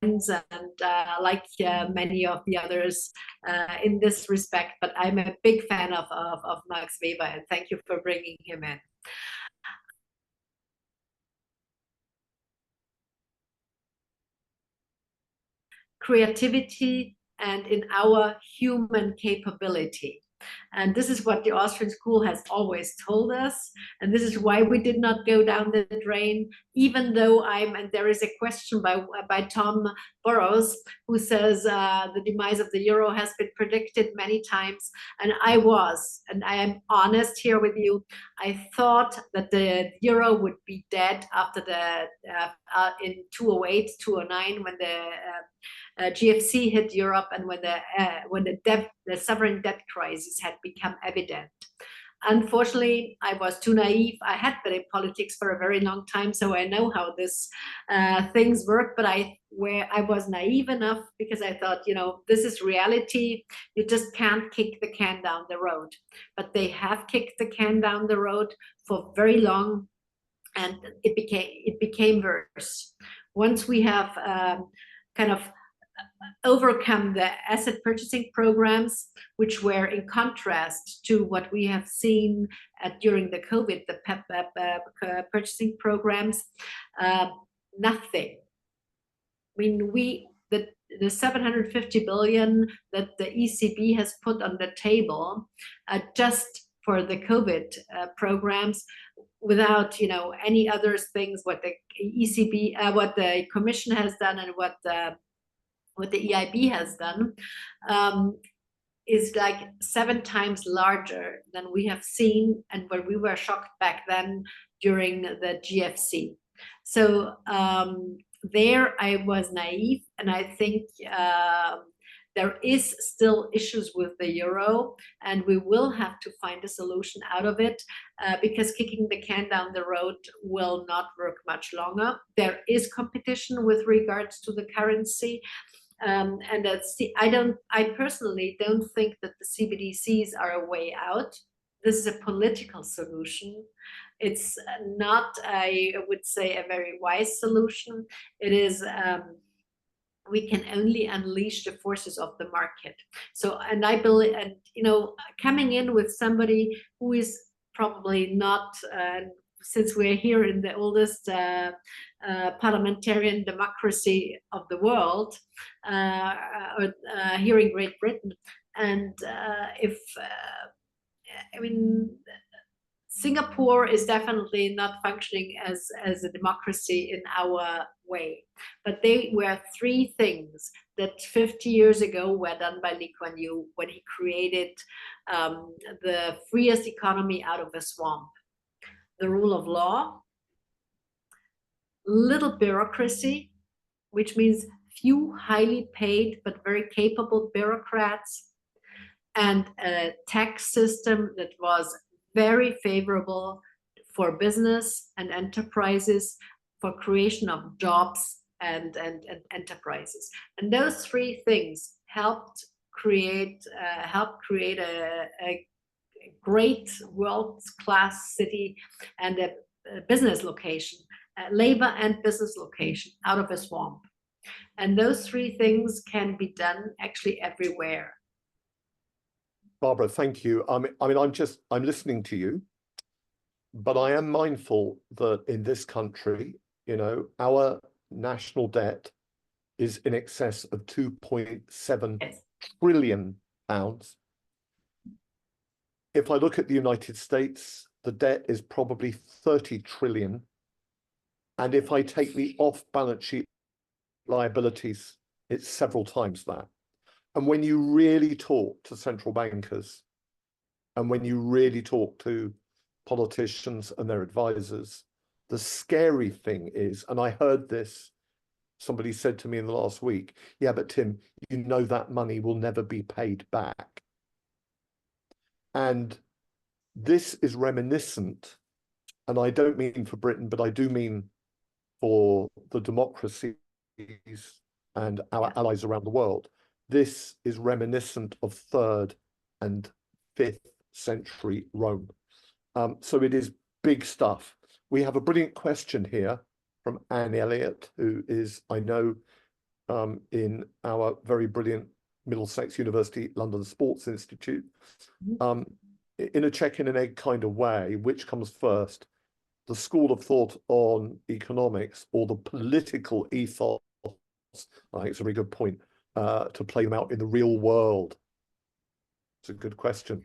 B: and like many of the others in this respect. But I'm a big fan of Max Weber, and thank you for bringing him in. Creativity and in our human capability. And this is what the Austrian school has always told us. And this is why we did not go down the drain, even though and there is a question by Tom Burrows, who says the demise of the euro has been predicted many times. And I am honest here with you, I thought that the euro would be dead after in 2008, 2009, when the GFC hit Europe and when the sovereign debt crisis had become evident. Unfortunately, I was too naive. I had been in politics for a very long time, so I know how this things work. But I was naive enough because I thought, this is reality. You just can't kick the can down the road. But they have kicked the can down the road for very long, and it became worse. Once we have kind of overcome the asset purchasing programs, which were in contrast to what we have seen during the COVID, the PEP purchasing programs, nothing. I mean, the 750 billion that the ECB has put on the table just for the COVID programs, without any other things, what the ECB, what the Commission has done, and what the EIB has done, is like 7 times larger than we have seen and where we were shocked back then during the GFC. So there I was naive, and I think there is still issues with the euro, and we will have to find a solution out of it because kicking the can down the road will not work much longer. There is competition with regards to the currency. And I personally don't think that the CBDCs are a way out. This is a political solution. It's not, I would say, a very wise solution. It is, we can only unleash the forces of the market. So, and I believe, and coming in with somebody who is probably not, since we're here in the oldest parliamentarian democracy of the world, here in Great Britain, and I mean, Singapore is definitely not functioning as a democracy in our way. But they were three things that 50 years ago were done by Lee Kuan Yew when he created the freest economy out of a swamp. The rule of law, little bureaucracy, which means few highly paid but very capable bureaucrats, and a tax system that was very favorable for business and enterprises, for creation of jobs and enterprises. And those three things helped create a great world-class city and a business location, labor and business location out of a swamp. And those three things can be done actually everywhere.
A: Barbara, thank you. I mean, I'm listening to you, but I am mindful that in this country, you know, our national debt is in excess of 2.7 trillion pounds. If I look at the United States, the debt is probably 30 trillion. And if I take the off-balance sheet liabilities, it's several times that. And when you really talk to central bankers, and when you really talk to politicians and their advisors, the scary thing is, and I heard this, somebody said to me in the last week, yeah, but Tim, you know that money will never be paid back. And this is reminiscent, and I don't mean for Britain, but I do mean for the democracies and our allies around the world. This is reminiscent of 3rd and 5th century Rome. So it is big stuff. We have a brilliant question here from Anne Elliott, who is, I know, in our very brilliant Middlesex University London Sports Institute. In a chicken and egg kind of way, which comes first, the school of thought on economics or the political ethos? I think it's a very good point to play them out in the real world. It's a good question.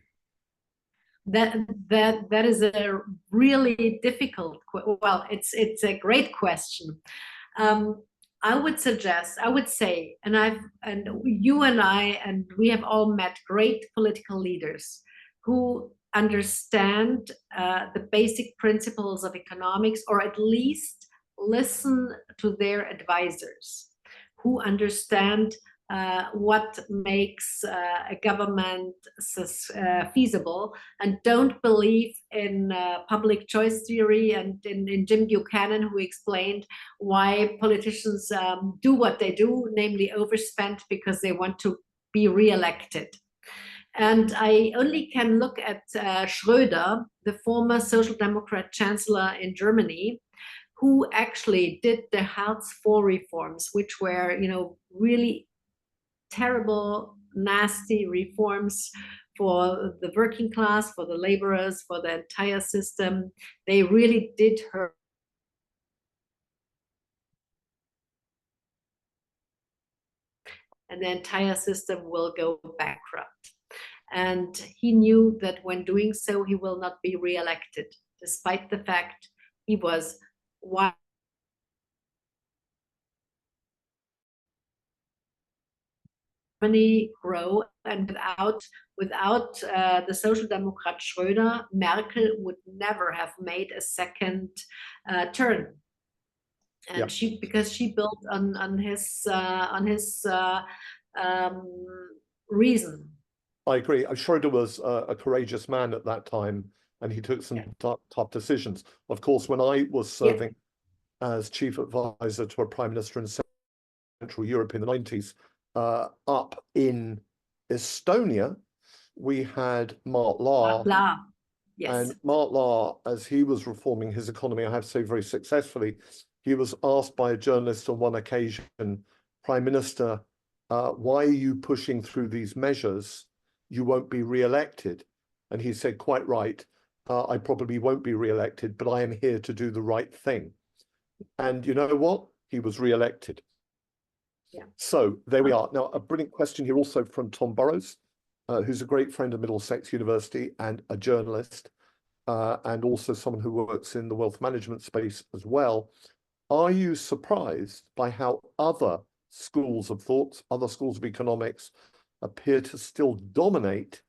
B: That is a really difficult, well, it's a great question. I would say, and you and I, and we have all met great political leaders who understand the basic principles of economics, or at least listen to their advisors, who understand what makes a government feasible, and don't believe in public choice theory, and in Jim Buchanan, who explained why politicians do what they do, namely overspend because they want to be re-elected. And I only can look at Schröder, the former Social Democrat chancellor in Germany, who actually did the Hartz IV reforms, which were, you know, really terrible, nasty reforms for the working class, for the laborers, for the entire system. They really did hurt. And the entire system will go bankrupt. And he knew that when doing so, he will not be re-elected, despite the fact he was one Germany grow, and without the Social Democrat Schröder, Merkel would never have made a second turn. And because she built on his reason.
A: I agree. Schröder was a courageous man at that time, and he took some tough decisions. Of course, when I was serving as chief advisor to a prime minister in Central Europe in the 90s, up in Estonia, we had Mart Laar. And Mart Laar, as he was reforming his economy, I have to say very successfully, he was asked by a journalist on one occasion, Prime Minister, why are you pushing through these measures? You won't be re-elected. And he said, quite right, I probably won't be re-elected, but I am here to do the right thing. And you know what? He was re-elected. So there we are. Now, a brilliant question here also from Tom Burrows, who's a great friend of Middlesex University and a journalist, and also someone who works in the wealth management space as well. are you surprised by how other schools of thought, other schools of economics appear to still dominate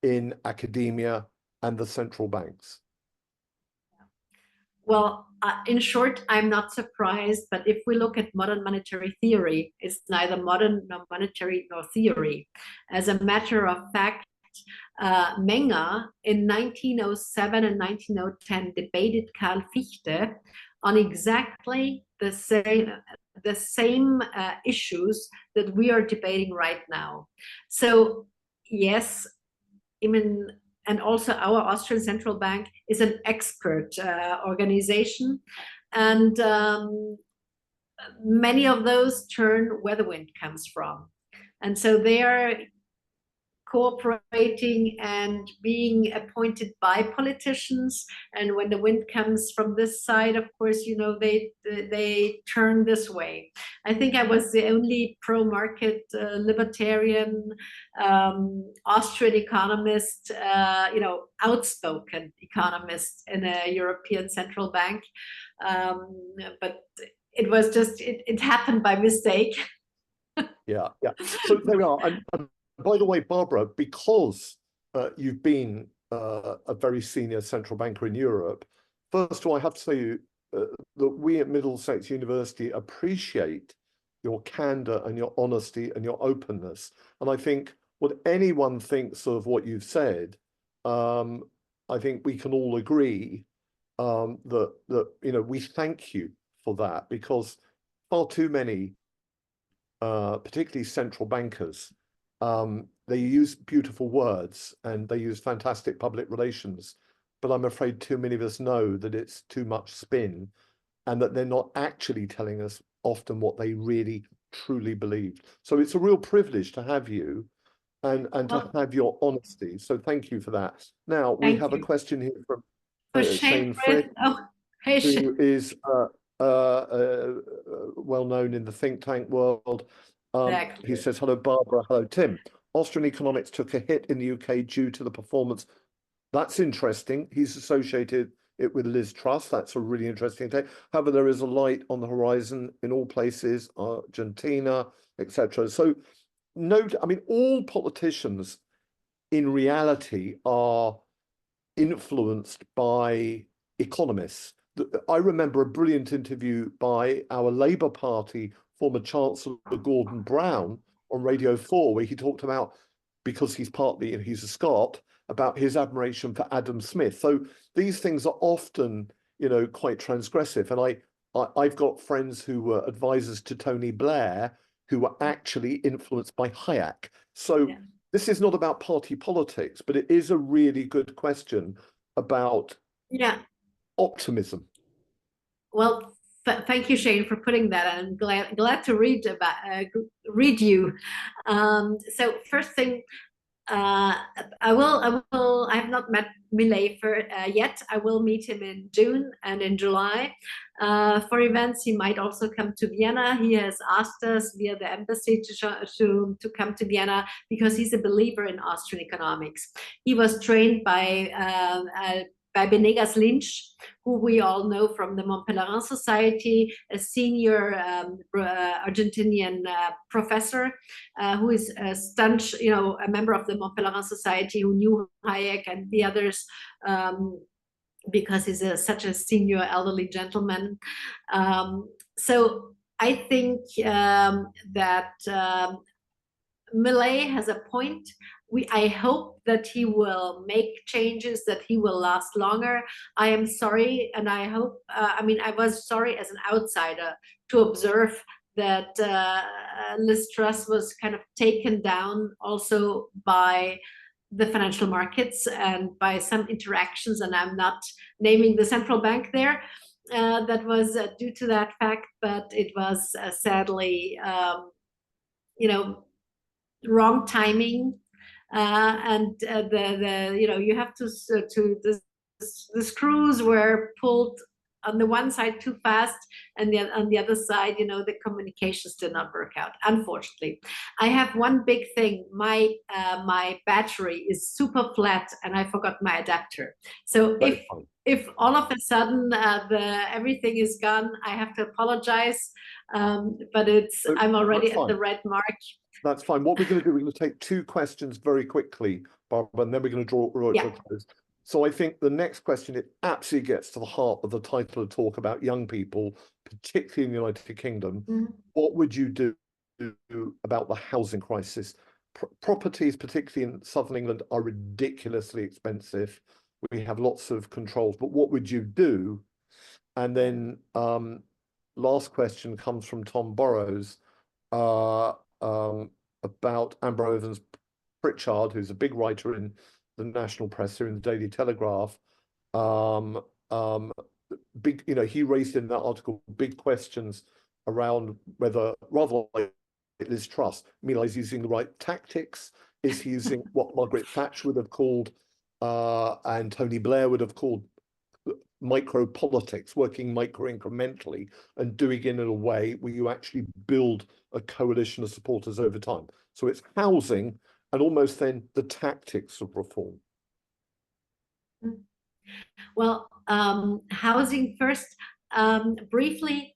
A: in academia and the central banks?
B: Well, in short, I'm not surprised, but if we look at modern monetary theory, it's neither modern nor monetary nor theory. As a matter of fact, Menger in 1907 and 1910 debated Karl Fichte on exactly the same issues that we are debating right now. So yes, even, and also our Austrian Central Bank is an expert organization, and many of those turn where the wind comes from. And so they are cooperating and being appointed by politicians, and when the wind comes from this side, of course, you know, they turn this way. I think I was the only pro-market libertarian Austrian economist, you know, outspoken economist in a European Central Bank, but it was just it happened by mistake.
A: Yeah. So there we are. And by the way, Barbara, because you've been a very senior central banker in Europe, first of all, I have to say that we at Middlesex University appreciate your candor and your honesty and your openness. And I think what anyone thinks of what you've said, I think we can all agree that you know, we thank you for that, because far too many particularly central bankers, they use beautiful words and they use fantastic public relations, but I'm afraid too many of us know that it's too much spin and that they're not actually telling us often what they really truly believe. So it's a real privilege to have you and to have your honesty. So thank you for that. Now we have a question here from Shane Frick,
B: Hey, Shane.
A: who is well known in the think tank world. He says, hello, Barbara. Hello, Tim. Austrian economics took a hit in the UK due to the performance. That's interesting. He's associated it with Liz Truss. That's a really interesting thing. However, there is a light on the horizon in all places, Argentina, etc. So, no, I mean, all politicians in reality are influenced by economists. I remember a brilliant interview by our Labour Party former Chancellor Gordon Brown on Radio 4, where he talked about, because he's partly, he's a Scot, about his admiration for Adam Smith. So these things are often, you know, quite transgressive. And I've got friends who were advisors to Tony Blair who were actually influenced by Hayek. So this is not about party politics, but it is a really good question about optimism.
B: Well, thank you, Shane, for putting that. I'm glad to read you. So first thing, I have not met Millet yet. I will meet him in June and in July for events. He might also come to Vienna. He has asked us via the embassy to come to Vienna because he's a believer in Austrian economics. He was trained by Benegas Lynch, who we all know from the Mont Pèlerin Society, a senior Argentinian professor who is a staunch, you know, a member of the Mont Pèlerin Society, who knew Hayek and the others because he's such a senior elderly gentleman. So I think that Millet has a point. I hope that he will make changes, that he will last longer. I am sorry, and I hope, I mean, I was sorry as an outsider to observe that Liz Truss was kind of taken down also by the financial markets and by some interactions, and I'm not naming the central bank there. That was due to that fact, but it was sadly, you know, wrong timing. And you know, you have to the screws were pulled on the one side too fast, and then on the other side, you know, the communications did not work out, unfortunately. I have one big thing. My battery is super flat and I forgot my adapter. So if all of a sudden everything is gone, I have to apologize. But I'm already at the red mark.
A: That's fine. What we're going to do, we're going to take two questions very quickly, Barbara, and then we're going to draw it to a close. So I think the next question, it absolutely gets to the heart of the title of talk about young people, particularly in the United Kingdom.
B: Mm-hmm.
A: What would you do about the housing crisis? Properties, particularly in southern England, are ridiculously expensive. We have lots of controls, but what would you do? And then last question comes from Tom Burrows about Ambrose Pritchard, who's a big writer in the national press here in the Daily Telegraph. Big, he raised in that article big questions around whether, rather like Liz Truss, Mila is using the right tactics. Is he using what Margaret Thatcher would have called and Tony Blair would have called micro politics, working micro incrementally and doing it in a way where you actually build a coalition of supporters over time? So it's housing and almost then the tactics of reform.
B: Well, housing first. Briefly,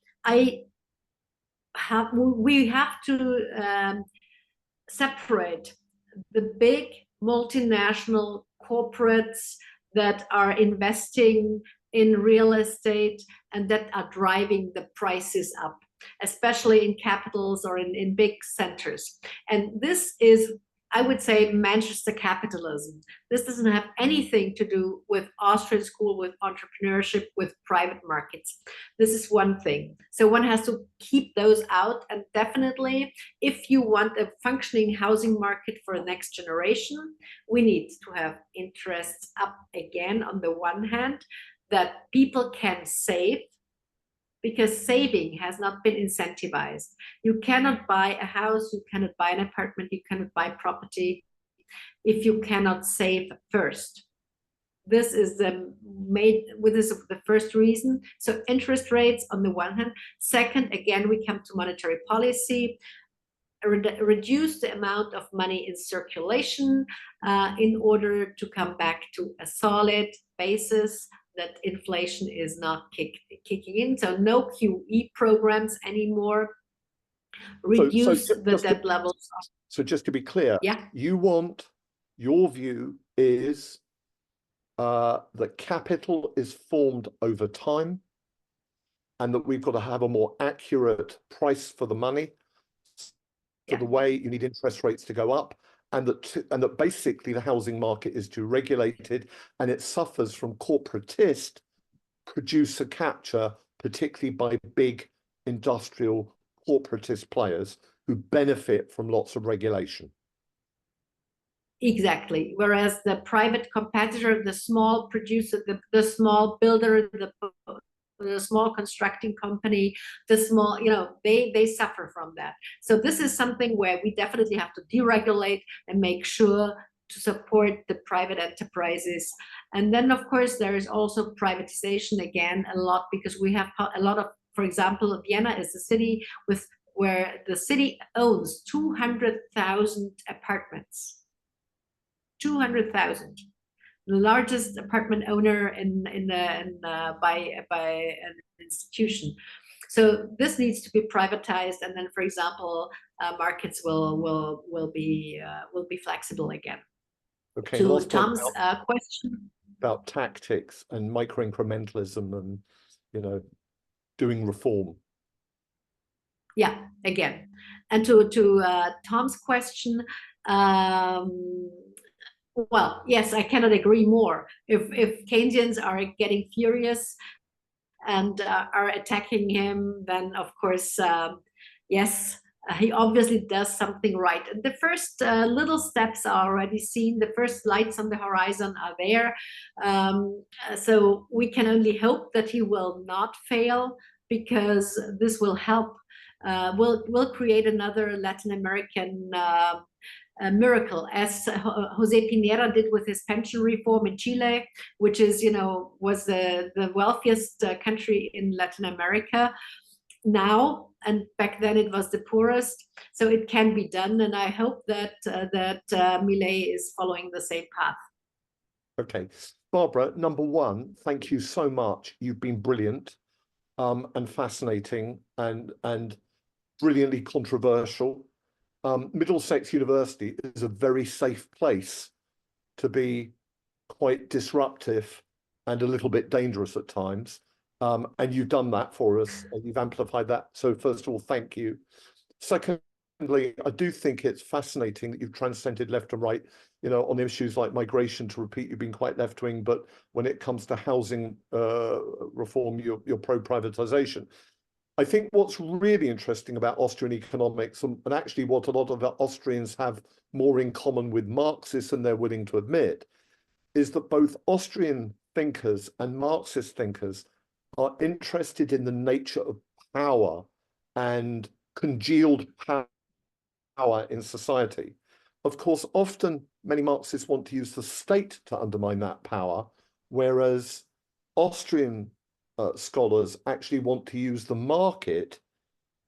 B: we have to separate the big multinational corporates that are investing in real estate and that are driving the prices up, especially in capitals or in big centers. And this is, I would say, Manchester capitalism. This doesn't have anything to do with Austrian school, with entrepreneurship, with private markets. This is one thing. So one has to keep those out. And definitely, if you want a functioning housing market for the next generation, we need to have interests up again on the one hand, that people can save, because saving has not been incentivized. You cannot buy a house, you cannot buy an apartment, you cannot buy property if you cannot save first. This is the first reason. So interest rates on the one hand. Second, again, we come to monetary policy. Reduce the amount of money in circulation in order to come back to a solid basis that inflation is not kicking in. So no QE programs anymore. Reduce the debt levels.
A: So just to be clear, your view is that capital is formed over time and that we've got to have a more accurate price for the money. For the way you need interest rates to go up, and that basically the housing market is too regulated and it suffers from corporatist producer capture, particularly by big industrial corporatist players who benefit from lots of regulation.
B: Exactly. Whereas the private competitor, the small producer, the small builder, the small constructing company, the small, they suffer from that. So this is something where we definitely have to deregulate and make sure to support the private enterprises. And then, of course, there is also privatization again a lot, because we have a lot of, for example, Vienna is a city where the city owns 200,000 apartments. 200,000. The largest apartment owner by an institution. So this needs to be privatized, and then, for example, markets will be flexible again.
A: Okay.
B: To Tom's question
A: about tactics and micro-incrementalism and doing reform.
B: Yeah, again, and to Tom's question. Well, yes, I cannot agree more. If Keynesians are getting furious and are attacking him, then of course, yes, he obviously does something right. And the first little steps are already seen. The first lights on the horizon are there. So we can only hope that he will not fail, because this will help. Will create another Latin American a miracle, as Jose Pinera did with his pension reform in Chile, which is, was the wealthiest country in Latin America now, and back then it was the poorest. So it can be done, and I hope that Milei is following the same path.
A: Okay. Barbara, number one, thank you so much. You've been brilliant and fascinating and brilliantly controversial. Middlesex University is a very safe place to be quite disruptive and a little bit dangerous at times. And you've done that for us, and you've amplified that. So first of all, thank you. Secondly, I do think it's fascinating that you've transcended left and right, you know, on issues like migration. To repeat, you've been quite left-wing, but when it comes to housing reform, you're pro-privatization. I think what's really interesting about Austrian economics, and actually what a lot of Austrians have more in common with Marxists than they're willing to admit, is that both Austrian thinkers and Marxist thinkers are interested in the nature of power and congealed power in society. Of course, often many Marxists want to use the state to undermine that power, whereas Austrian scholars actually want to use the market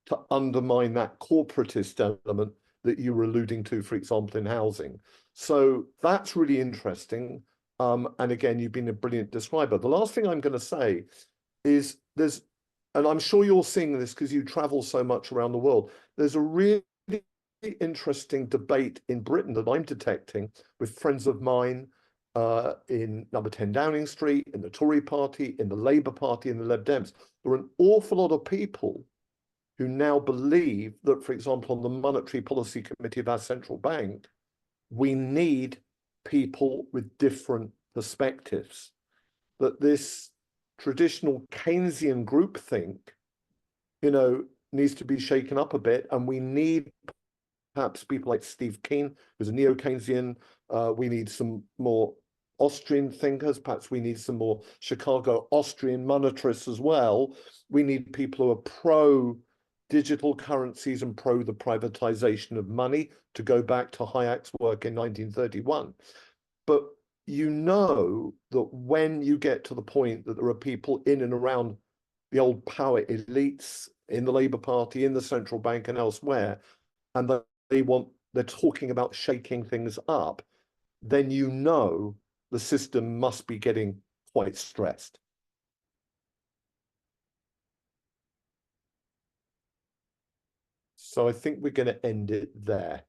A: to undermine that corporatist element that you were alluding to, for example, in housing. So that's really interesting. And again, you've been a brilliant describer. The last thing I'm going to say is and I'm sure you're seeing this because you travel so much around the world, there's a really interesting debate in Britain that I'm detecting with friends of mine in number 10 Downing Street, in the Tory party, in the Labour Party, in the Lib Dems. There are an awful lot of people who now believe that, for example, on the Monetary Policy Committee of our central bank, we need people with different perspectives, that this traditional Keynesian groupthink, you know, needs to be shaken up a bit, and we need perhaps people like Steve Keen, who's a neo-Keynesian. We need some more Austrian thinkers. Perhaps we need some more Chicago Austrian monetarists as well. We need people who are pro digital currencies and pro the privatization of money, to go back to Hayek's work in 1931. But you know that when you get to the point that there are people in and around the old power elites in the Labour Party, in the central bank and elsewhere, and they're talking about shaking things up, then you know the system must be getting quite stressed. So I think we're going to end it there.